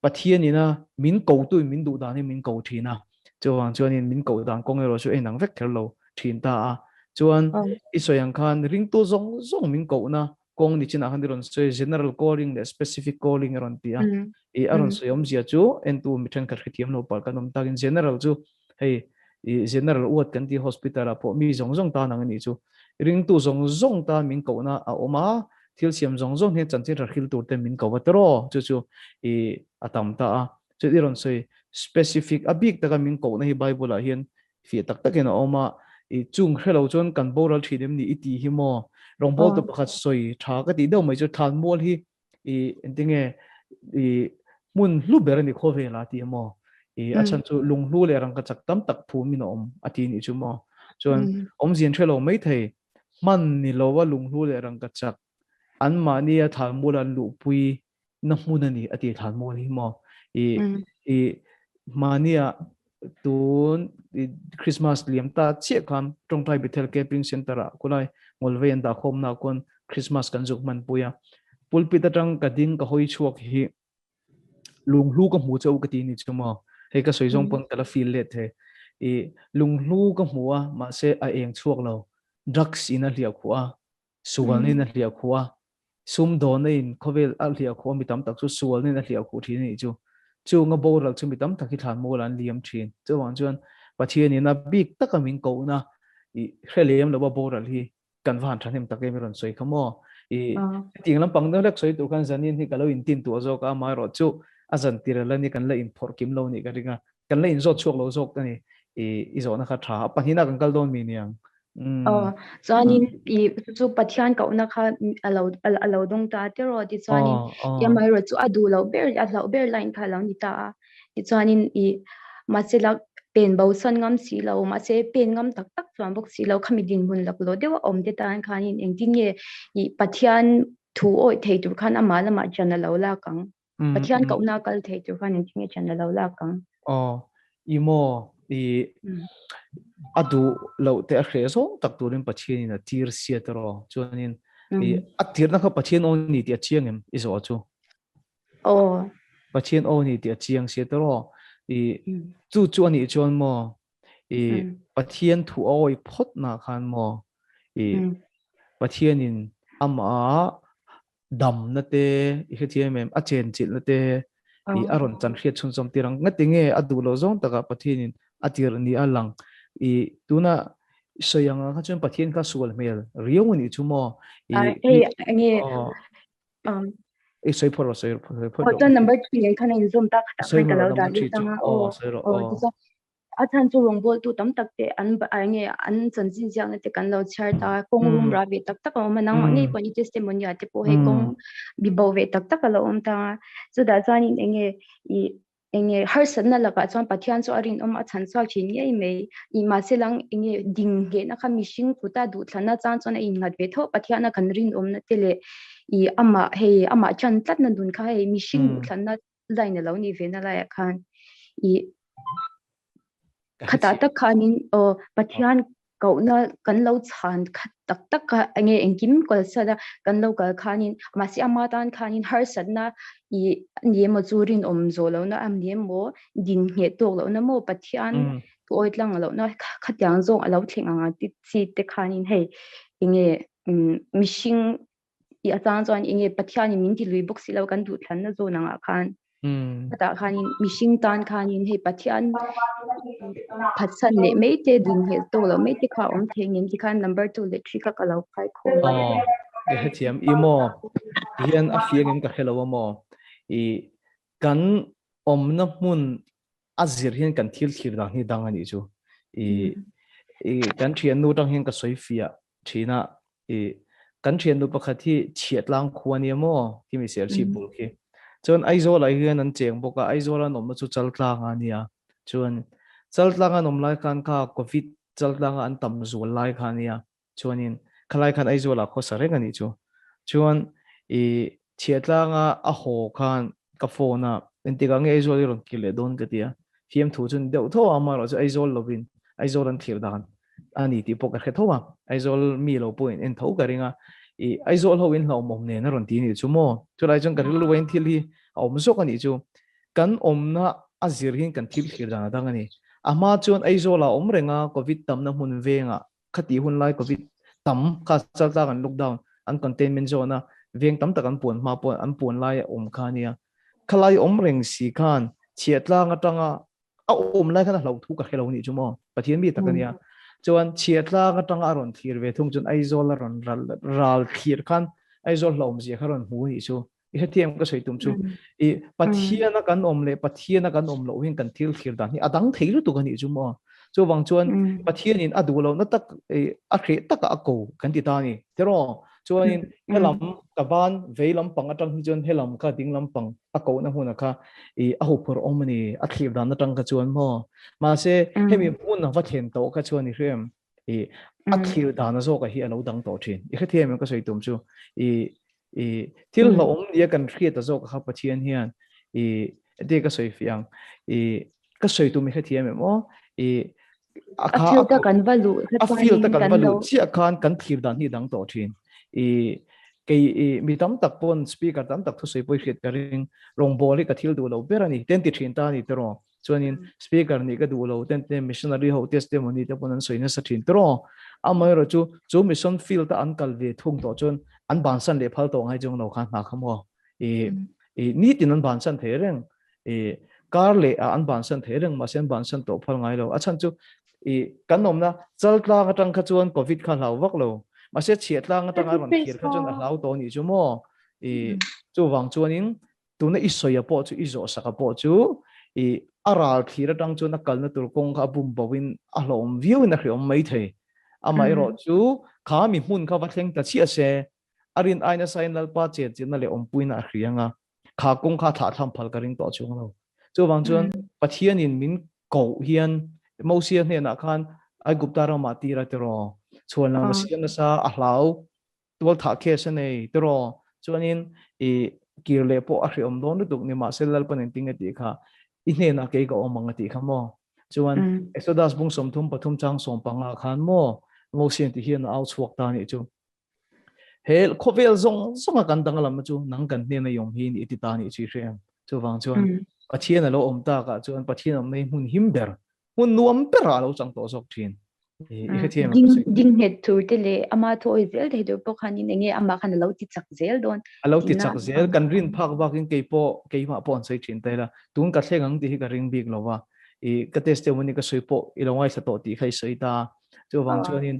Pathian ni na min cầu tôi min đủ đàn min cầu thi na cho vang chuan min cầu đàn công rồi số anh ngang vết khéo lâu thin ta chuan isoyang khan ringtu zong zong min cầu na kong ni china handiron so general calling the specific calling aron tia aron so yom zia chu en tu mithan khat khitiam no par kanom tak in general chu hey general uat kan ti hospital a po mi zong zong ta nang ni chu ring tu zong zong ta min ko na a oma thil siam zong zong he chan chi ra khil tur te min ko watro chu chu atam ta chu iron so specific abik ta ka min ko na hi bible a hian fi tak tak en oma chung hello chon kan boral thidem ni iti hi mo rongbol to pakhat soi tha ka ti do mai chu than mol hi entinge mun lu ber ni khove la ti mo achan chu lung lu le rang ka chak tam tak phu min om ati ni chu mo chon om zin thelo mai thei man ni lo wa lung lu le rang ka chak an ma ni a than mol an lu pui na mun ani ati than mol hi mo mania tun Christmas liam ta che kham trong thai Bethel camping center a kulai ngolvein da khom na kon Christmas kan juk man puya pulpit atang ka ding ka hoi chuak hi lung lu ka mu chau ka ti ni chuma he ka soizong pon kala feel let he lung lu ka muwa ma se a eng chuak lo drugs in a hlia khuwa sugal in a hlia khuwa sum don in khovel a hlia khuwa mi tam tak chu sugal in a hlia khu thi ni chu chu nga boral chu mi tam tak hi than mol an liam thin chu wang chuan Pathian in a big tak min ko na hrelem lo ba boral hi kan van thanem tak em ron soi khamo ting lam pang lek soi tu kan zanin hi kalo in tin tu zo ka ma ro chu azan tirala ni kan la in phor kim lo ni ka ringa kan la in zo chuak lo zok tani i zo na kha tha panhina kan kal don mi niang chuanin chu Pathian ko na kha alo dong ta te ro ti chuanin yamai ro chu adu lo ber line kha lo ni ta ti chuanin maselak pen bo san ngam si lo ma se pen ngam tak tak chuan bok si lo khami din mun lak lo dewa om de tan khanin engtin nge Pathian thu oi thei tur khan ama lama chana lo la kang Pathian ko na kal thei tur khan engtin nge chana lo la kang imo adu lo te a hre zo tak turin Pathian in a tir sia te ro chuanin a tir na kha Pathian on ni ti a chiang em izo chu Pathian on ni ti a chiang sia te ro chu chu ani chuan mo Pathian thu oi phot na khan mo Pathian in ama dam na te i khethiam em a chen chil na te aron chan khiat chun chom tirang ngatinge adu lo zong taka Pathian in atir ni alang tuna soyang kha chun Pathian kha sual mel riong ni chumo soi phor number 3 khana in zoom ta khata khai kalo da li tanga athan chu rongbol tu tam tak te an chan jin jang te kan lo char ta kong rum ra ve tak tak ma nang nge poni testimony ate po he kong bi bo ve tak tak lo ta so da zani enge har san na laka chuan Pathian chu arin achan chak thin nge me I ma selang enge ding ge na kha mishing puta du thlana chuan in ngat ve tho Pathian kan rin na tele ama chan tlat na dun kha he mishing thlana zaina lo ni ve na la ya khan khata tak khanin Pathian ko na kan lo chan khat tak tak ka ange engkim kol sada kan lo kal khanin masi amatan khanin har sadna ni mo churin zo lo na am ni mo din nge tok lo na mo Pathian to oitlang lo na khatyang zong alo thlenganga ti chi te khanin hei inge mishing atang chuan inge Pathian min ti lui bok si lo kan du thlan na zo nanga khan ta khanin mishing tan khanin hei Pathian phatsan le mei te din he to lo mei te kha om thengin ti khan number 2 le 3 ka kalo khai khom ge hetiam imo hian a fiang em ka hello mo kan om na mun azir hian kan thil da ni dang ani chu kan thian nu tang hian ka soi fia thina kan thian nu pakhat hi chiatlang khuani mo ki mi ser chi bul ki chon aizo lai hian an cheng boka aizo la nom chu chal tlang ania chuan kaltlang an lai khan kha covid kaltlang an tam zul lai khan ya chuanin khalai khan ai zola kho sareng ani chu chuan chiatlanga a ho khan ka phone entika nge zol ron kile don ka tia fiam thu chun deuh tho ama ro chu ai zol lovin ai zol an thir dan ani ti pok ka thowa ai zol mi lo point en tho ka ringa ai zol ho in lo mom ne na ron ti ni chu mo chu lai chung ka ri lo wen thil hi om zok ani chu kan om na azir hin kan thil thir dan dang ani ama chuan ai zola om renga covid tam na hun venga khati hun lai covid tam kha chalta kan lockdown an containment zone na veng tam tak an pon ma pon an pon lai om khania khalai om reng si khan chiatlang atanga a om lai khan lo thu ka khelo ni chumo pathian mi takania chuan chiatlang atanga ron thir ve thung chun ai zol ron ral thir khan ai zol lom ji kharon hu hi chu i hetiem ka soitum chu i pathian kan om le pathian kan om lo hin kan thil thir dan hi adang theiru tu kan ni chumo chu wang chuan pathian in adu lo na tak a khre tak a ko kan ti ta ni tero chuan helam ka ban veilam pang atang hi chuan helam ka dinglam pang a ko na huna kha a hu phur omani a thir dan na tang ka chuan mo ma se hemi hun na va then to ka chuan ni rem a thir dan zo ka hi alo dang to thin i khathem ka soitum chu til lo om dia kan khriat zo ka pathian hian de ka soi fiang ka soitum i khathem mo afil ta kan valu afil ta kan valu chi akhan kan thir dan hi dang to thin cái mi tam tak pon speaker tam tak thu sei poi khit karing rong boli ka thil du lo berani ten ti thin ta ni tero chuanin speaker ni ka du lo ten missionary ho testimony te pon an soina sa thin tero amai ro chu mission field ta an kal ve thung to chon an ban san le phal to ngai jong lo khan na khamo ni tin an ban san thereng kar le an ban san thereng ma sen ban san to phal ngai lo achan chu kan nom na chaltla ka tang kha chuan covid kha lau vak lo mà sẽ chiết lang tang aron thiệt khá chân lau to ni chú mo chú vang chuan in tu na isoi apo chú izo sak apo chú aral thir tang chu na kal na tur kong kha bum bawin a hlom view na hriom mai thei amai ro chu kha mi hun kha wa thleng ta chi ase arin aina sain lal pa che chin na le om puina hrianga kha kong kha tha tham phal karing to chung lo chu wang chuan pathian in min ko hian mo sia hne na khan ai gupta ra ma ti ra te ro chuan lang siam na sa a hlau tual tha khe sa nei te ro chuan in kirle po a hriom don tu ni ma selal panin ting ati kha i hne na ke ka omang ati kha mo chuan exodus bung som thum pathum chang som panga khan mo ngo sian ti hian au chuak ta ni chu hel khovel zong kan dang lam chu nang kan hne na yom hi ni ti ta ni chi hrem chu wang chuan pathian lo om ta ka chuan pathian om nei mun himber mun nuam pera lo chang to sok thin ding het tur te le ama thoi zel de do pokhanin enge ama khan lo ti chak zel don alo ti chak zel kan rin phak wakin ke ma pon sei thin te la tun ka thlengang ti ka ring bik lowa ka testimony ka soipo ilongai sa to ti khai sei ta chu wang chuanin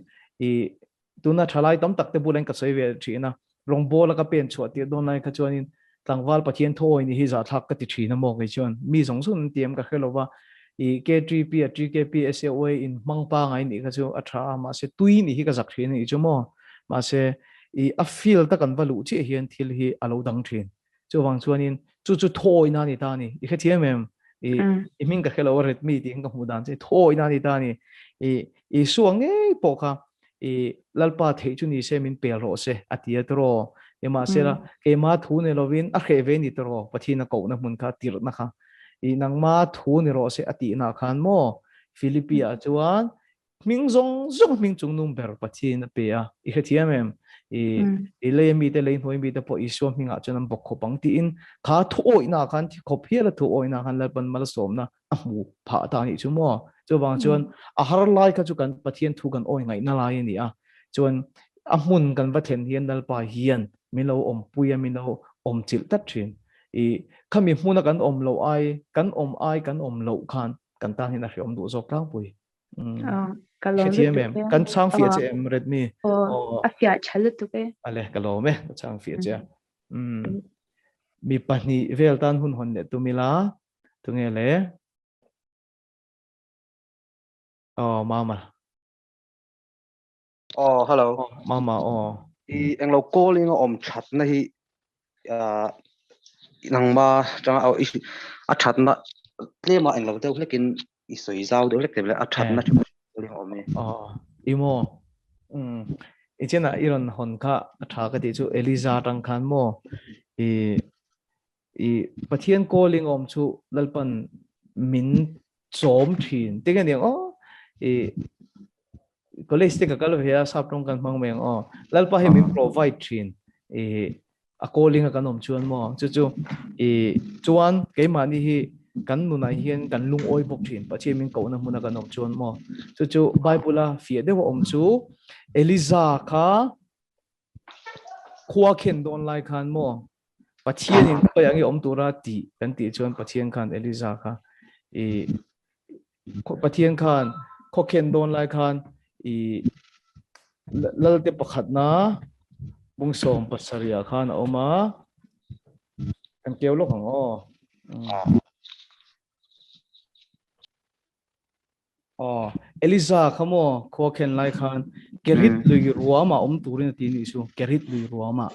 tuna thalai tam tak te bulen ka sei ve thina rong bol ka pen chhuat ti don lai ka chuanin tlangwal pathian thoi ni hi za thak ka ti thina mo ke chuan mi zong sun tiam ka khelowa K3P a 3KP SOA in mangpa ngai ni ka chu atha ma se tui ni hi ka zak thrin ni chu mo ma se a feel ta kan valu chi hian thil hi alo dang thrin chu wang chuanin chu thoi na ni ta ni i kha thiam em i min ka khelo ret mi ti ka hu dan che thoi na ni ta ni suang nge po kha lalpa thei chu ni se min pel ro se atia tro ema se la ke ma thu ne lovin a khe ve ni tro pathina ko na mun kha tir na kha nang ma thu ni ro se ati na khan mo Philippia chuan ming zong ming chung num ber pathin pe a i khathiam em le mi te lein hoi mi te po iso minga chuan bok khopang ti in kha thoi na khan thi khop hiala thoi na khan la pan mal som na a mu pha ta ni chu mo chu wang chuan a har lai kha chu kan pathian thu kan oi ngai na lai ni a chuan a mun kan va then hian dal pa hian milo om puya milo om chil tat thin khami hmuna kan om lo ai kan om lo khan kan ta hin a hriom du zok tang pui kalon kan chang fia che em red mi a fia chalu tu pe ale kalo me chang fia che mi pani vel tan hun hon ne tu mila tu nge le mama hello mama anh lo calling om chat na hi nang ma chang a chat na tle ma anh lo te lekin isoi zau do lek tebla athat na chuli ome imo ichena iron hon kha atha ka ti chu eliza tang khan mo i pathian calling om chu lalpan min chom thin te ga ne college te ka kal hia sap tong kan mang meng lalpa he min provide thin a calling ka nom chuan mo chu chuan ke mani hi kan nu na hian kan lung oi bok thin pa che min ko na huna ka nom chuan mo chu bible a fia de om chu eliza kha khwa khen don lai khan mo pathian in pa yang om tura ti kan ti chuan pathian khan eliza kha pathian khan kho khen don lai khan lalte pakhat na bung som pasaria khan oma kan keu lo khang eliza khamo kho khen lai khan kerit lui ruama om turin ti ni su kerit lui ruama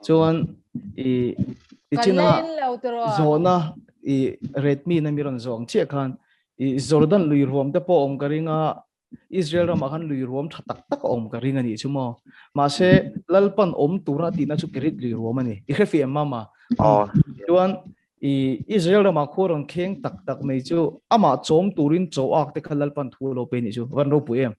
chuan ichina zona redmi na miron zong che khan jordan lui ruam te po om karinga Israel ram khan lui ruam thatak tak om karinga ni chumo ma se lalpan om tura ti na chu kerit lui ruam ani i khefi mama chuan Israel ram khoron kheng tak tak mai chu ama chom turin chowak te khalalpan thulo pe ni chu wan ro puem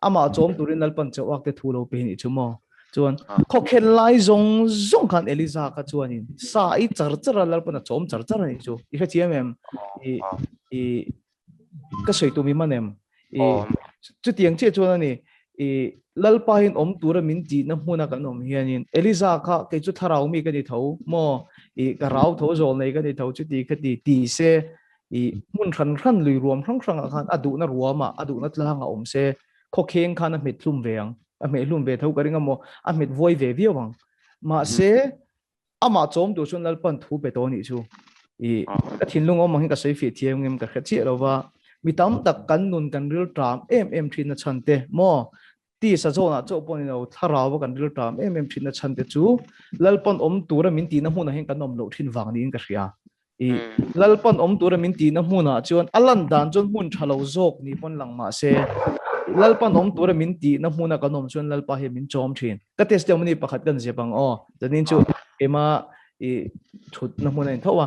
ama chom turin lalpan chowak te thulo pe ni chumo chuan kho khen lai zong khan eliza ka chuanin sa I charchara lalpan chom charchara ni chu i kha chiam ka soi tu mi manem chu tiang che chuan ani lalpa hin om tura min ti na huna kan om hianin eliza kha ke chu tharau mi ka ni tho mo ka rau tho zol nei ka ni tho chu ti khati ti se mun khan lui ruam khan khan adu na ruama adu na tlanga om se kho kheng khan a mit hlum veang a me hlum ve tho karinga mo a mit voi ve viawang ma se ama chom tu chun lalpan thu pe to ni chu ka thinlung om hin ka sei fi thiam ngem ka khachi lowa mitam tak kan nun kan ril tram em thin na chante mo ti sa zona cho pon no tharaw kan ril tram em thin na chante chu lalpan om tura min ti na huna hen kan nom lo thin wang ni ka ria lalpan om tura min ti na huna chuan alan dan chon mun thalo zok ni pon lang ma se lalpan om tura min ti na huna kan nom chuan lalpa he min chom thin ka testimony pakhat kan zepang janin chu ema thut na huna in thowa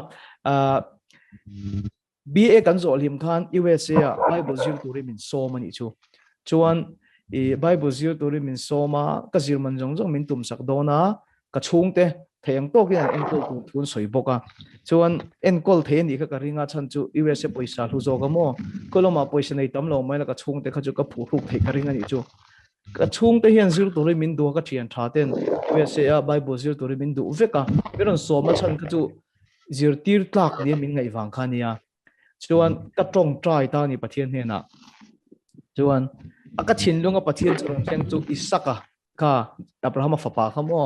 BA kan zo lim khan USA Bible zir turi min sawm ani chu chuan Bible zir turi min sawma ka zir man jong min tum sak dona ka chung te theng to ki enkol tu thun soi boka chuan enkol the ni ka ringa chan chu USA poisa lu zo ka mo koloma poisa nei tam lo mai la ka chung te kha chu ka phu thuk the ka ringa ni chu ka chung te hian zir turi min du ka thian tha ten USA Bible zir turi min du veka beron sawma chan ka chu zir tir tlak ni min ngai wang khania chuan ka tong trai ta ni pathian hena chuan aka thinlunga pathian chong theng chu isaka ka Abraham fapa khamo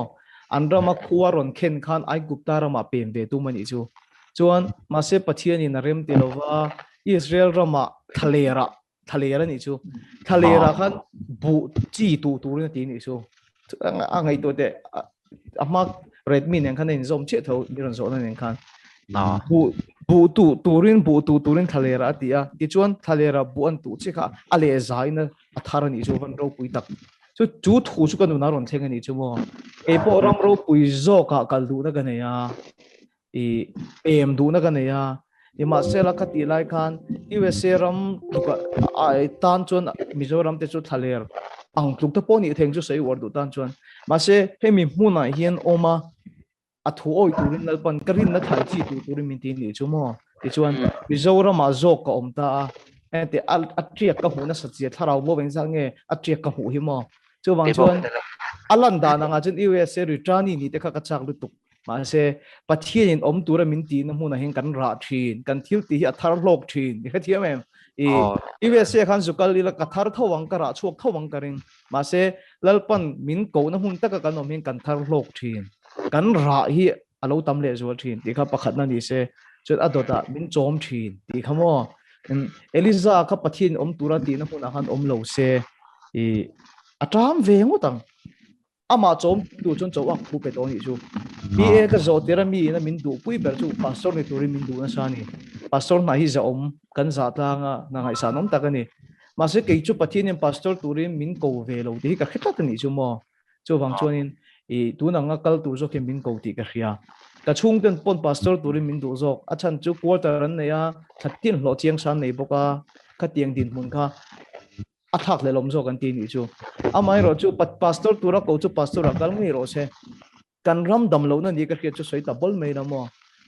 anrama khuaron khen khan ai gupta rama pem ve tu mani chu chuan ma se pathian in rem tilova Israel rama thalera ni chu thalera khan bu chi tu rin ti ni chu angai to te ama redmi nen khan in zom che tho niron zo nen khan bu turin thalera tia ti chuan thalera bu an tu che kha ale zaina atharani chu van ro pui tak chu thu chu kan na ron theng ani chu mo e po ram ro pui zo ka kal du na gane ya em du na gane ya ma sela khati lai khan USA ram ai tan chuan Mizoram te chu thaler ang tluk ta poni theng chu sei war du tan chuan ma se hemi hmuna hian oma athu oi turin lalpan karin na thai chi tu turin min tin ni chumo ti chuan Mizoram a zok ka omta ate atriak ka huna satche tharau bo beng sang nge atriak ka hu hi mo chu wang chuan alan da na nga chen USA return ni te kha ka chak lu tuk ma se pathian in om tura min ti na huna hen kan ra thin kan thil ti hi athar lok thin ni kha thiam em USA khan zukal lila kathar thawang kara chuak thawang karin ma se lalpan min ko na hun taka kan om hin kan thar lok thin kan ra hi alo tam le zo thin ti kha pakhat na ni se chut adota min chom thin ti khamo Eliza kha pathian om tura ti na huna han om lo se atam vengu tang ama chom tu chon chowak thu pe to ni chu BA ka zo tera mi na min du pui ber chu pastor ni turi min du na sa ni pastor na hi sawm kan za tlanga na ngai sanom takani ma se ke chu Pathian pastor turin min ko ve lo ti ka khita ni chu mo chu wang chuanin I tu na nga kal tu zo ke min ko ti ka khia ka chung ten pon pastor turin min du zo a chan chu quarter an ne ya thatin lo chiang san nei boka ka tiang din mun kha a thak le lom zo kan ti ni chu amai ro chu pastor tura ko chu pastor kal ngi ro se kan ram dam lo na ni ka khia chu soi ta bol mai na mo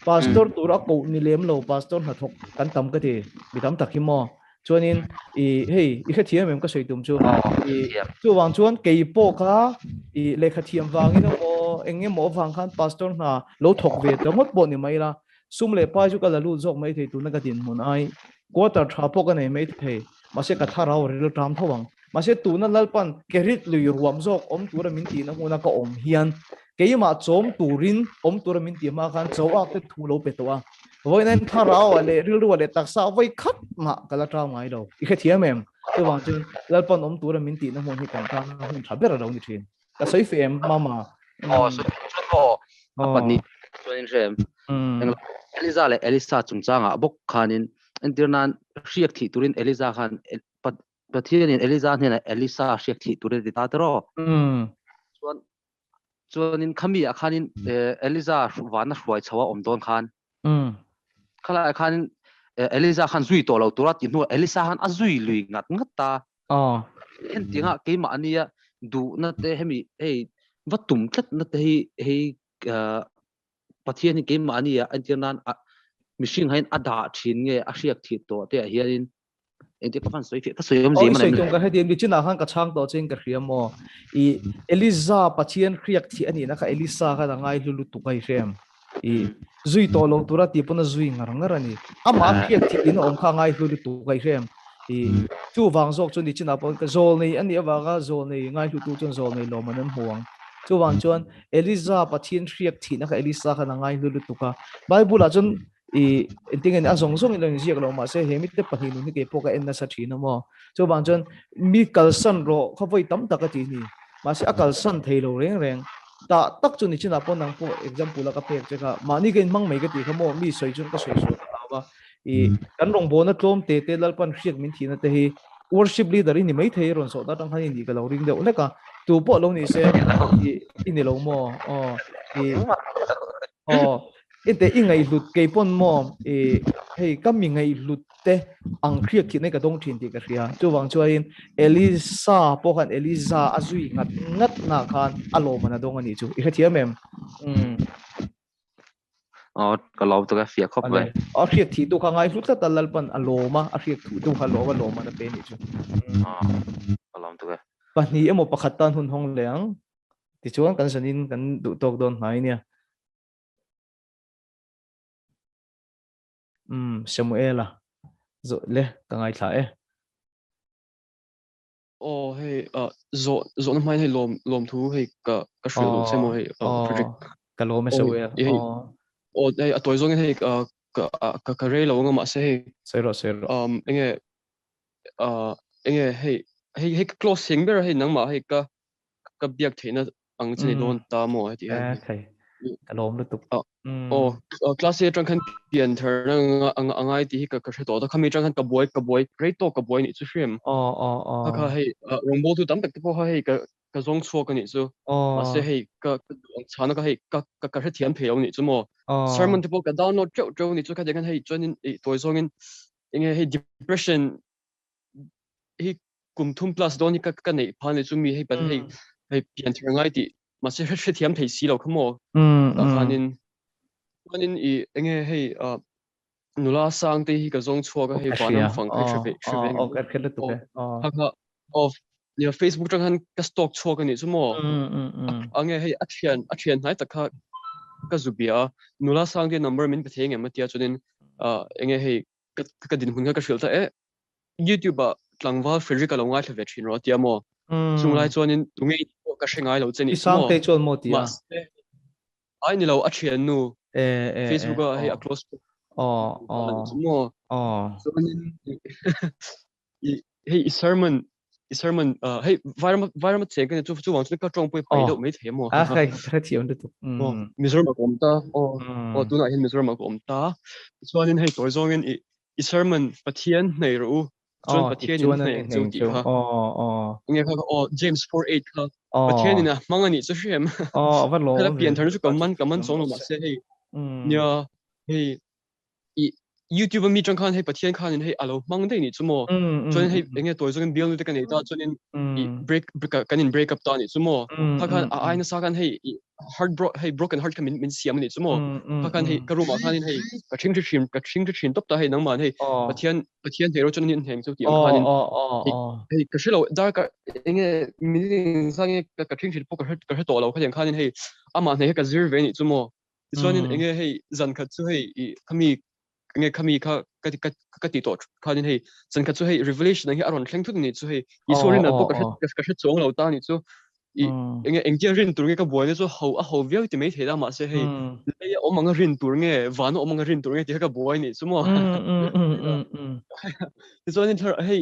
pastor tura ko ni lem lo pastor na thok kan tam ka ti mi tam takhi mo chuanin hei I kha thiam em ka soi tum chu chu wang chuan kei po kha le kha thiam wangin mo enge mo wang khan pastor na lo thok ve to mot bo ni mai la sum le pa chu ka la lu jok mai thei tu na ka din mun ai quarter tha po ka nei mai thei ma se ka thara o ril tram thawang ma se tu na lalpan kerit lui ruam jok om tu ra min ti na huna ka om hian keima chom turin om tu ra min ti ma khan chowa te thu lo pe to a voi nen thara o le ril ru le taksa voi khat ma kala tra ngai do I kha thiam em tu wang chun lalpan om tu ra min ti na mon hi kan ta hun thaber ro ni thin ka sei fem mama so apani chuanin rem Eliza le Elisa chungchanga bok khanin internan riak thi turin Eliza khan Pathian in Eliza hena Elisa riak thi turin ta tro chuanin khami a khanin Eliza wana hruai chawa omdon khan khala khanin Eliza khan zui to lo turat in Elisa khan azui lui ngat ta hen tinga keima ania du na te hemi ei vatum tlat na te hei Pathian keima ania internan machine hain ada thin nge a riak thi to te hianin ente ka fan soi ka soyom je man soi tong ka hedin bichina khan ka chang to ching ka khriam mo I Eliza Pathian riak thi ani na ka Elisa ka ngai lulu tu kai rem zui to lo tura ti puna zui ngar ngar ani ama riak thi in om kha ngai lulu tu kai rem chu wang zok chu ni china pon ka zol nei ani awaga zol nei ngai lu tu chon zol nei lo manan huang chu wang chuan Eliza Pathian riak thi na ka Elisa ka ngai lulu tu ka Bible a chun tingin azong zong ilang ziak lo ma se hemi te pahin ni ke poka enna sa thina mo chu bang chon mi kalsan ro khawai tam taka ti ni ma se akal san theilo reng reng ta tak chu ni china pon nang po example la ka pek che ka ma ni ke mang mai ka ti khamo mi soi chun ka soi so ba kan rong bo na tlom te te lalpan hriak min thina te hi worship leader ni mai thei ron so da tang khan ni ka lo ring de le ka tu po lo ni se ini lo mo ite ingai lut ke pon mo hei kami ngai lut te ang khriak thi nei ka dong thin ti ka ria chu wang chuain Elisa pokan Eliza azui ngat na khan alo mana dong ani chu I kha thiam em ka lo to ka fia khop le a khriak thi tu kha ngai lut ta lalpan aloma a khriak thu tu kha lo ma na pe ni chu ka lo to ka pani emo pakhatan hun hong leang ti chuan kan sanin kan du tok don nai nia Samuela zo le ka ngai thla hey zo na mai hey lom thu hey ka shriu lo chemo hey Frederick ka lo me Samuel hey atoi zong hey ka rei lo nga ma se hey zero enge hey close hing ber hey nang ma hey ka biak theina ang chini don ta mo hey ti thai ka lom lu tu class A trangkhan pian thar ang angai ti ka ka to da khami trangkhan ka boy great to ka boy ni chu frame ka hey rongbo tu tam tak po hey ka zong chho ka ni chu ma se hey ka chana ka hey ka thiam pheo ni chu mo sermon tu po ka download jo ni chu ka de kan hey join toy zong in enge hey depression hey kum thum plus don ni ka nei phan ni chu mi hey ban hey pian thar ngai ti ma se thiam thei si lo khamo khanin I enge hey nula sang te hi ka zong chho ka hey banam phang ka shave ka khela tu ha of ya Facebook tang han ka stock chho ka ni chumo ange hey athian hai takha ka zubia nula sang de number min patheng ematia chunin enge hey ka din hun ka shil ta YouTube tlangwa Frederick alonga thave thin ro tiamo sunglai chuanin tungei ka hrengai lo cheni sang te chon mo tia ai ni lo athian nu Facebook hey a close chumo chuanin hey sermon sermon hey environment che kan chu wang chu ka trong pui pai do mai the mo khai thra thiam tu Mizoram kom ta tu na hin Mizoram kom ta chuanin hei toy zong in I sermon Pathian nei ro chuan Pathian in nei chu ti kha nge kha James 4:8 kha Pathian in a mangani chu shem van lo khala pian thar chu kaman song ma se hei nya hei YouTube mi chang khan hei Pathian khan in hei alo mang dei ni chu mo chuan hei nge toy zong in bial nu te kan nei ta chuan in break kan in break up ta ni chu mo kha khan aina sa kan hei broken heart kan min siam ni chu mo kha khan hei karuma khan in hei ka thing thin top ta hei nang man hei Pathian hero chuan in heng chu ti am khan in hei ka shilo dar ka nge mi sang ka thing thin pok ka to lo kha khan in hei ama nei ka zir ve ni chu mo chuan in nge hei zan khat chu hei nge khami kha ka ti to khan in hei zan khat chu hei revelation nge aron thleng thu ni chu hei isurin na pok ka chong lo ta ni chu nge engje rin tur nge ka boy ne chu ho viau ti mai theda ma se hei le omanga rin tur nge van omanga rin tur nge ti ka boy ni chu mo chuan in thar hei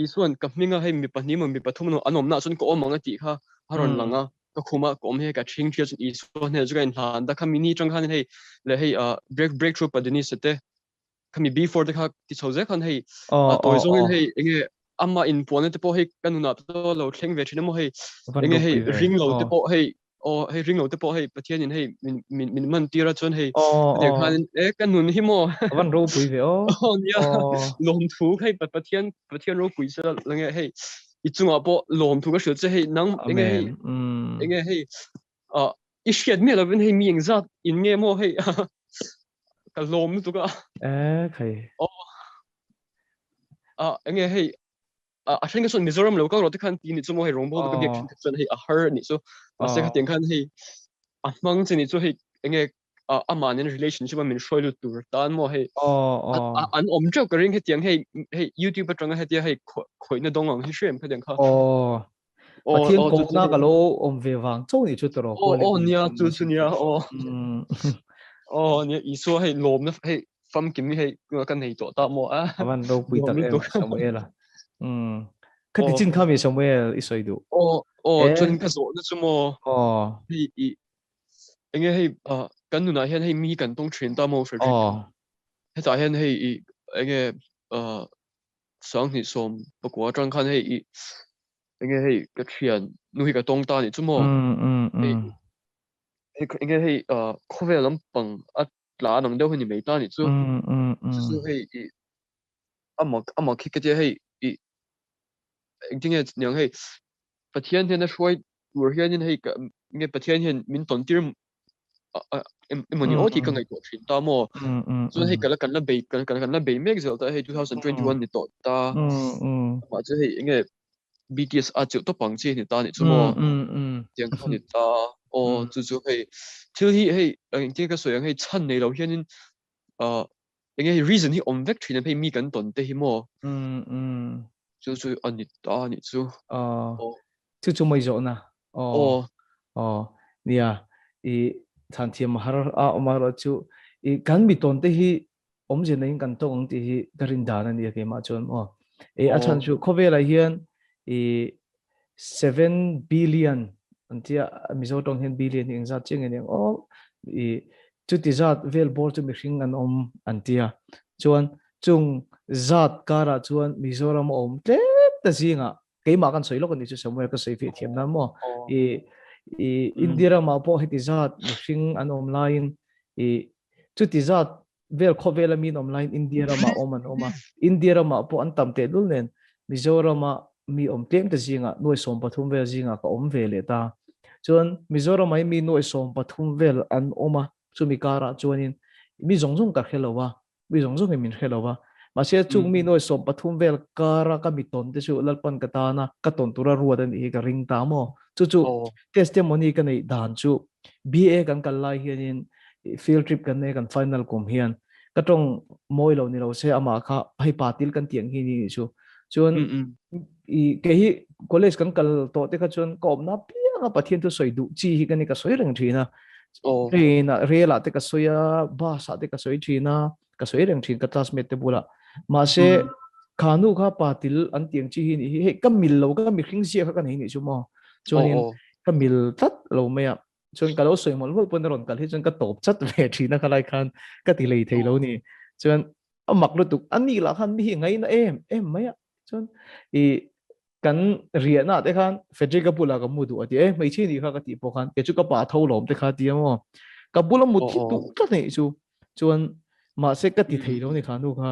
isuan ka hminga hei mi pahni mi pathum no anom na chun ko omanga ti kha haron langa ka khuma kom he ka thing thia chun isuan ne juga in han da khamini chang khan hei le hei breakthrough padini sete khami before the kha ti choje khan hei toy zong in hei nge ama in pone te po hei kanuna to lo thleng ve thina mo hei nge hei ring lo te po hei hei ring lo te po hei Pathian in hei min man tira chon hei de khan kanun hi mo van ro pui ve nia lom thu hei Pathian ro pui sa lange hei ichunga po lom thu ka shil che hei nang nge hei ishiat me lo ben hei mi engzat in nge mo hei ka lom tu ka khai nge hei I think so Mizoram local ro te khan ti ni chu mo hei rongbo ka bi chon hei a her ni so ase kha teng khan hei amang che ni chu hei nge aman in relationship min shoilu tur tan mo hei an omjo ka ring he tiang hei YouTube atanga he tia hei khoina dongang hi shem kha deng kha Pathian Kohna ka lo om ve wang chau ni chu tro nia chu nia nia iso hei lom na hei fam kim ni hei kan hei to ta mo van ro pui tak em Samuel khati chin khami Samuel isoi du chun ka zo na chu mo hei nge hei kan nu na hian hei mi kan tong thin ta mo Frederick he ta hian hei nge sang ni som pakwa tang khan hei nge hei ka thian nu hi ka tong ta ni chu mo nge hei khove lampang at la nang deuh ni mei ta ni chu chu hei ama khi ka te hei engtinge nyang hei Pathian hian a hruai tur hian in hei nge Pathian hian min ton tir emoni oti ka ngai to thin ta mo chu hei kan la bei mek zel ta hei 2021 ni to ta ma chu hei nge BTS a chu to pang che ni ta ni chu mo tiang khan ni ta chu hei thil hi hei engtinge ka soyang hei chan nei lo hian in nge reason hi om vek thin hei mi kan ton te hi mo chu ani ta ni chu chu mai zo na nia I than thiam har a omar chu I kan mi ton te hi om je nei kan to ong ti hi garin da na ni ke ma chon a chan chu khovela hian 7 billion antia mizo tong hen billion ing za ching en chu ti zat vel bor chu mi hring an om antia chuan chung zat kara chuan mizoram om tle ta zinga keima kan soilo kan ni chu somewhere ka sei fe thiam na mo India ma po heti zat mi hring an om line chu ti zat vel khovela min om line India ma oma India ma po an tam te lul nen Mizoram mi om tem ta zinga noi som pathum vel zinga ka om vele ta chuan Mizoram ai mi noi som pathum vel an oma chu mi kara chuanin mi zongjong ka khelowa mi zongjong min khelowa ma se chung mi noi som pathum vel kara ka mi ton te chu lalpan ka ta na ka ton tura ruadan I ka ring ta mo chu testimony ka nei dan chu BA kan kalai hianin field trip kan nei kan final kom hian ka tong moi lo ni lo se ama kha hai patil kan tiang hi ni chu chuan ke hi college kan kal to te kha chuan kom na pia Pathian tu soi du chi hi kan ni ka soi reng thina rela te ka soya ba sa te ka soi thina ka soi reng thin ka classmate te bula ma se khanu kha patil an tiang chi hi ni he kamil lo ka mi khing sia kha kan hi ni chu mo chuanin kamil tat lo me ya chuan ka lo soi mol mol pon ron kal hi chuan ka top chat ve thina khalai khan ka ti lei thei lo ni chuan amak lu tuk ani la khan mi hi ngai na em maya chuan I kan riana te khan Frederick pula ka mudu ati mai chi ni kha ka ti po khan ke chu ka pa tho lom te kha ti mo ka bula mu thi tu ta nei chu chuan ma se ka ti thei lo ni khanu kha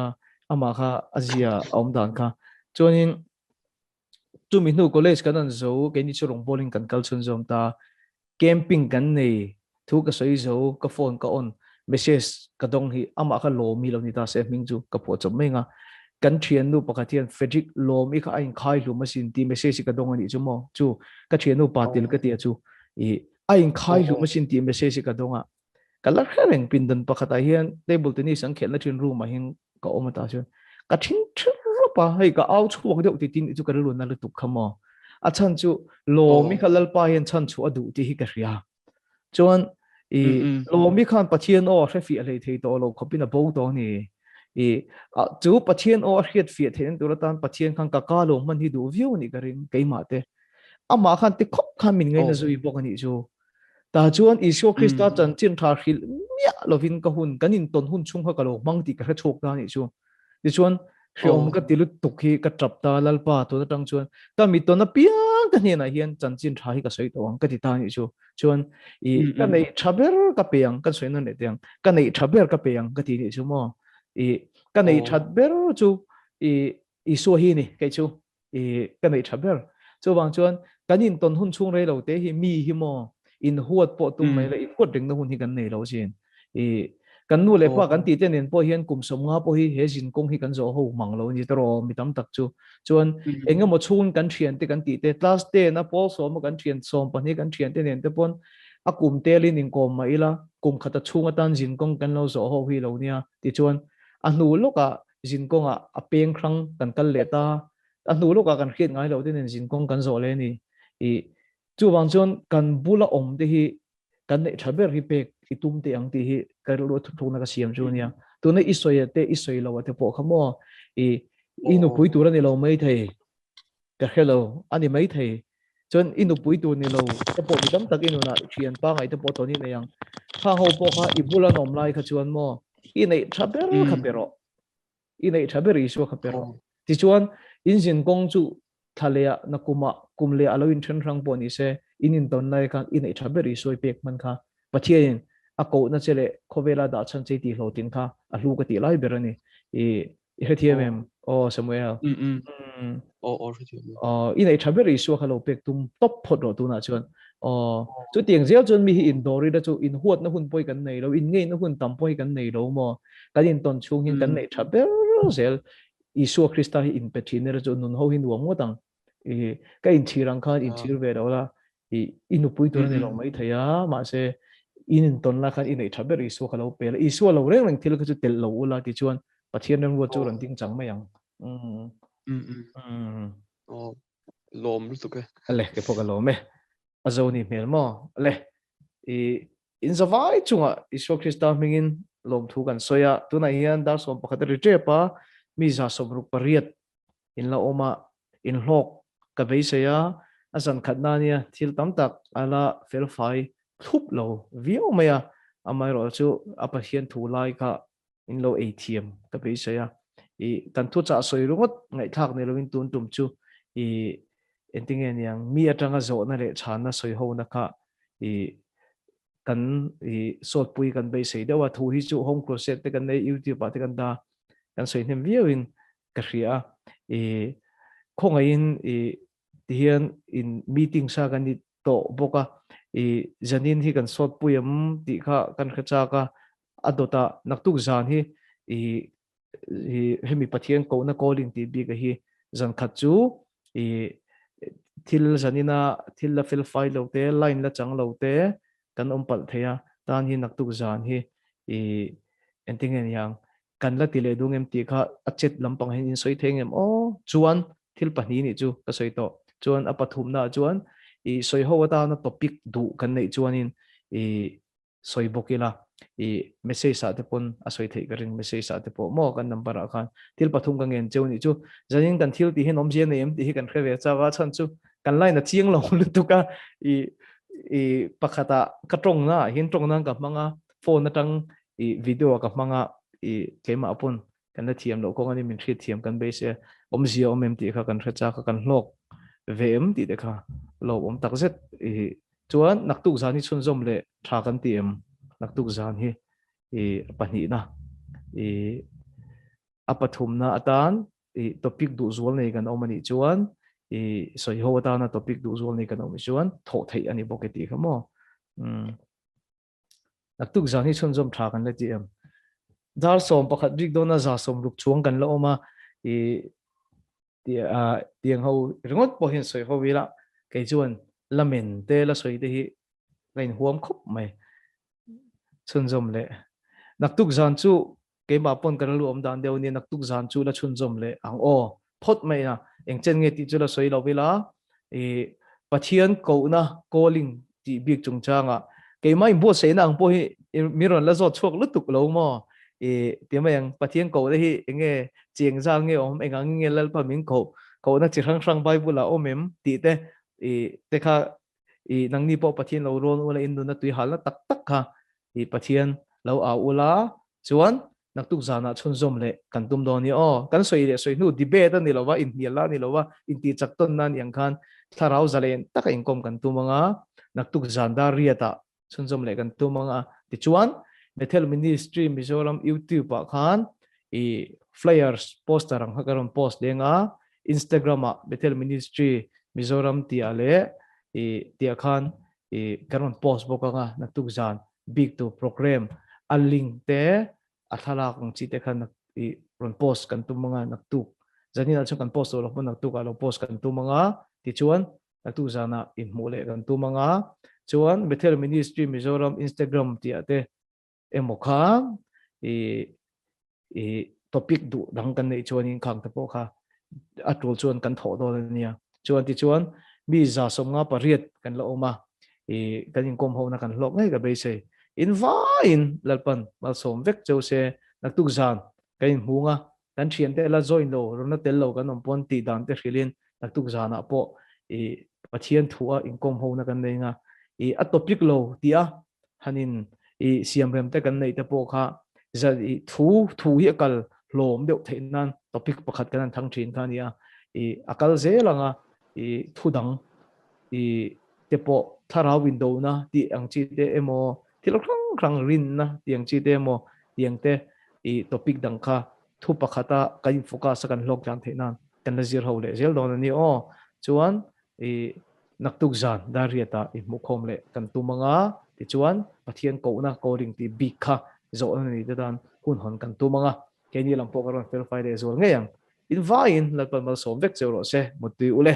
ama kha azia om dan kha chuanin tu mi nu college kan an zo ke ni chu rong bowling kan kal chun zom ta camping kan nei thu ka soi zo ka phone ka on message ka dong hi ama kha lo mi lo ni ta se ming chu ka pho chom mai nga kan thian nu pakhathian Frederick lo mi kha ain khai lu masin ti message ka dong ani chu mo chu ka thian nu patil ka ti chu I ain khai lu masin ti message ka donga kalar hereng pindan pakhata hian table tennis ang khel na thin room a hin ka oma ta chu ka thin pa hei ka au chu wang deuh ti tin chu ka lu na lu tu khamo a chan chu lo mi khalal pa hian chan chu adu ti hi ka ria chuan lo mi khan pathian o hrefi a lei thei to lo khopina bo to ni chu pathian o hriat fi thein tur tan pathian khan ka ka lo man hi du view ni garin keima te ama khan ti khop khan min ngai na zui bok ani chu ta chuan Isio Krista chan chin tha khil mia lovin ka hun kanin ton hun chung kha ka lo mang ti ka chok ta ni chu ti chuan hriom ka tilu tukhi ka trap ta lalpa to na tang chuan ta mi to na piang ka hne na hian chan chin tha hi ka soi to ang ka ti ta ni chu chuan ka nei thaber ka peang ka soi na ne tiang ka nei thaber ka peang ka ti ni chu mo ka nei thaber chu Isio hi ni kai chu ka nei thaber chu wang chuan kanin ton hun chung rei lo te hi mi hi mo in huat po tu mai la in huat ring na hun hi kan nei lo sin kan nu le pa kan ti te nen po hian kum som nga po hi he jin kong hi kan zo ho mang lo ni tro mi tam tak chu chuan enga mo chun kan thian te kan ti te class te na pol so mo kan thian som pa ni kan thian te nen te pon a kum te lin in kom mai la kum khata chunga tan jin kong kan lo zo ho hi lo nia ti chuan a nu loka jin kong a apiang hrang kan kal le ta a nu loka kan khiat ngai lo te nen jin kong kan zo le ni chu wang chuan kan bula om te hi kan nei thaber hi pek itum te ang ti hi ka ro thu na ka siam chu nia tu na isoi lo te po khamo inu pui tu ra ni lo mai thei ka hello ani mai thei chon inu pui tu ni lo te po mi tam tak inu na thian pa ngai te po to ni na yang kha ho po kha ibula nom lai kha chuan mo I nei thaber kha pero I nei thaber isu kha pero ti chuan injin kong chu thalea na kumle aloin thren rang po ni se inin ton lai kha I nei thaber isu pek man kha pathian a ko na chele khovela da chan chei ti hlo tin kha a hlu ka ti lai berani he thiamem o Samuel I nei thaber isu kha lo pek tum top phot ro tu na chuan chu tiang zel chon mi hi indori da chu in huat na hun poi kan nei lo in ngei na hun tam poi kan nei lo mo kanin ton chung hin kan nei thaber zel Isu Krista hi in pethin ra chu nun ho hin wang watang ka in thirang khan in thir ve ro la inu pui tur ni lo mai thaya ma se in ton la khan in ei thaber Isu kha lo pe la Isu lo reng reng thil ka chu tel lo ula ti chuan pathian rang wo chu ran ting chang mai yang lom lu tu ke ale ke phoka lo me azoni mel mo ale in zawai chunga Isu Krista mingin lom thu kan soya tuna hian dar som pakhat ri tre pa mi za sobruk pariat in la oma in hlok ka beisaya asan khatna nia thil tam tak ala felfai thup lo vio maya amai ro chu apathian thu lai ka in lo ATM ka beisaya kan thu cha soi rungot ngai thak ne lovin tun tum chu enting yang mi atanga zo na le chhanna soi ho na kha kan sot pui kan beisai dewa thu hi chu home crusade te kan nei YouTube pa te kan da kan soi nem viewin ka ria khonga in hian in meeting sa kan ni to boka janin hi kan sot puyam ti kha kan khacha ka adota naktuk zan hi hemi pathian ko na calling ti bi ka hi zan khat chu thil zanina thil la fil file lo te line la chang lo te kan ompal theya tan hi naktuk zan hi enting yang kan la tile dung em ti kha achet lampang hin in soi theng em chuan thil pani ni chu ka soi to chuan apathum na chuan soi ho ta na topic du kan nei chuan in soi bokila message sa te pon asoi thei ka ring message sa te po mo kan number a khan til pathum ka ngen cheu ni chu zanin kan thil ti hin om je nem ti hi kan khre chawa chan chu kan lai na chiang lo lu tu ka pakhata ka tong na hin tong na ka manga phone na tang video ka manga kema apun kan na thiam lo ko ngani min thri thiam kan be se om zia om em ti kha kan khre cha ka kan hlok vem ti de kha lo om tak zet chuan naktu zani chun zom le tha kan ti em naktu zan hi pani na apathum na atan topic du zual nei kan omani chuan soi ho ta na topic du zual nei kan omi chuan tho thei ani boketi khamo naktu zani chun zom tha kan le ti em dar som pakhat rik dona za som ruk chuang kan lo ma tiang ho ringot po hin soi ho wila kai chuan lamen te la soi te hi lain huam khop mai chun zom le naktuk zan chu ke ma pon kan lu om dan deu ni naktuk zan chu la chun zom le ang o phot mai na eng chen nge ti chu la soi lo wila pathian ko na calling ti big chung changa ke mai bo se na ang po hi miron la zo chok lu tuk lo mo tiamang pathian ko de hi enge cheng jang nge om engang nge lal pa min ko na chi hrang bible la omem ti te kha nang ni po pathian lo ron wala in na tui hal na tak tak kha pathian lo a ula chuan naktuk zana chun zom le kan tum do ni kan soi le soi nu debate ni lowa in hiala ni lowa in ti chak ton nan yang khan tharau zalen taka inkom kan tumanga naktuk zanda riata chun zom le kan tumanga ti chuan Bethel Ministry Mizoram YouTube pa khan flyers poster ang hakaron post denga Instagram Bethel Ministry Mizoram ti ale ti khan karon post boka nga naktuk zan big to program aling te athala kong chi te khan ron post kan tumanga naktuk zanin al kan post lo naktuk alo post kan tumanga ti chuan naktuk zana in mole kan tumanga chuan Bethel Ministry Mizoram Instagram ti ate emokha topic du dang kan nei chuan in khang ta po kha atul chuan kan tho do nia chuan ti chuan mi za som nga pariat kan lo ma kan in kom ho na kan hlok ngai ga be se in lalpan mal som vek cheu se naktuk zan kan hunga kan thian te la join lo rona tel lo kan om pon ti dan te khilin naktuk zana po pathian thua in kom ho na kan nei nga a topic lo tia hanin siam rem te kan nei te po kha za thu hi kal hlom deuh theinan topic pakhat kan thang thin kha nia akal zelanga thu dang te po thara window na ti ang chi te emo thil krang rin na ti ang chi te emo tiang te topic dang kha thu pakhata kan focus kan log jang theinan kan nazir ho le zel don ni chuan naktuk zan dariata mukhom le kan tumanga ti chuan pathian ko na calling ti big kha zo ani dan hun hon kan tumanga ke ni lam po karon fel fai de zo ngeyang in vain la pan mal som vek chero se mutui ule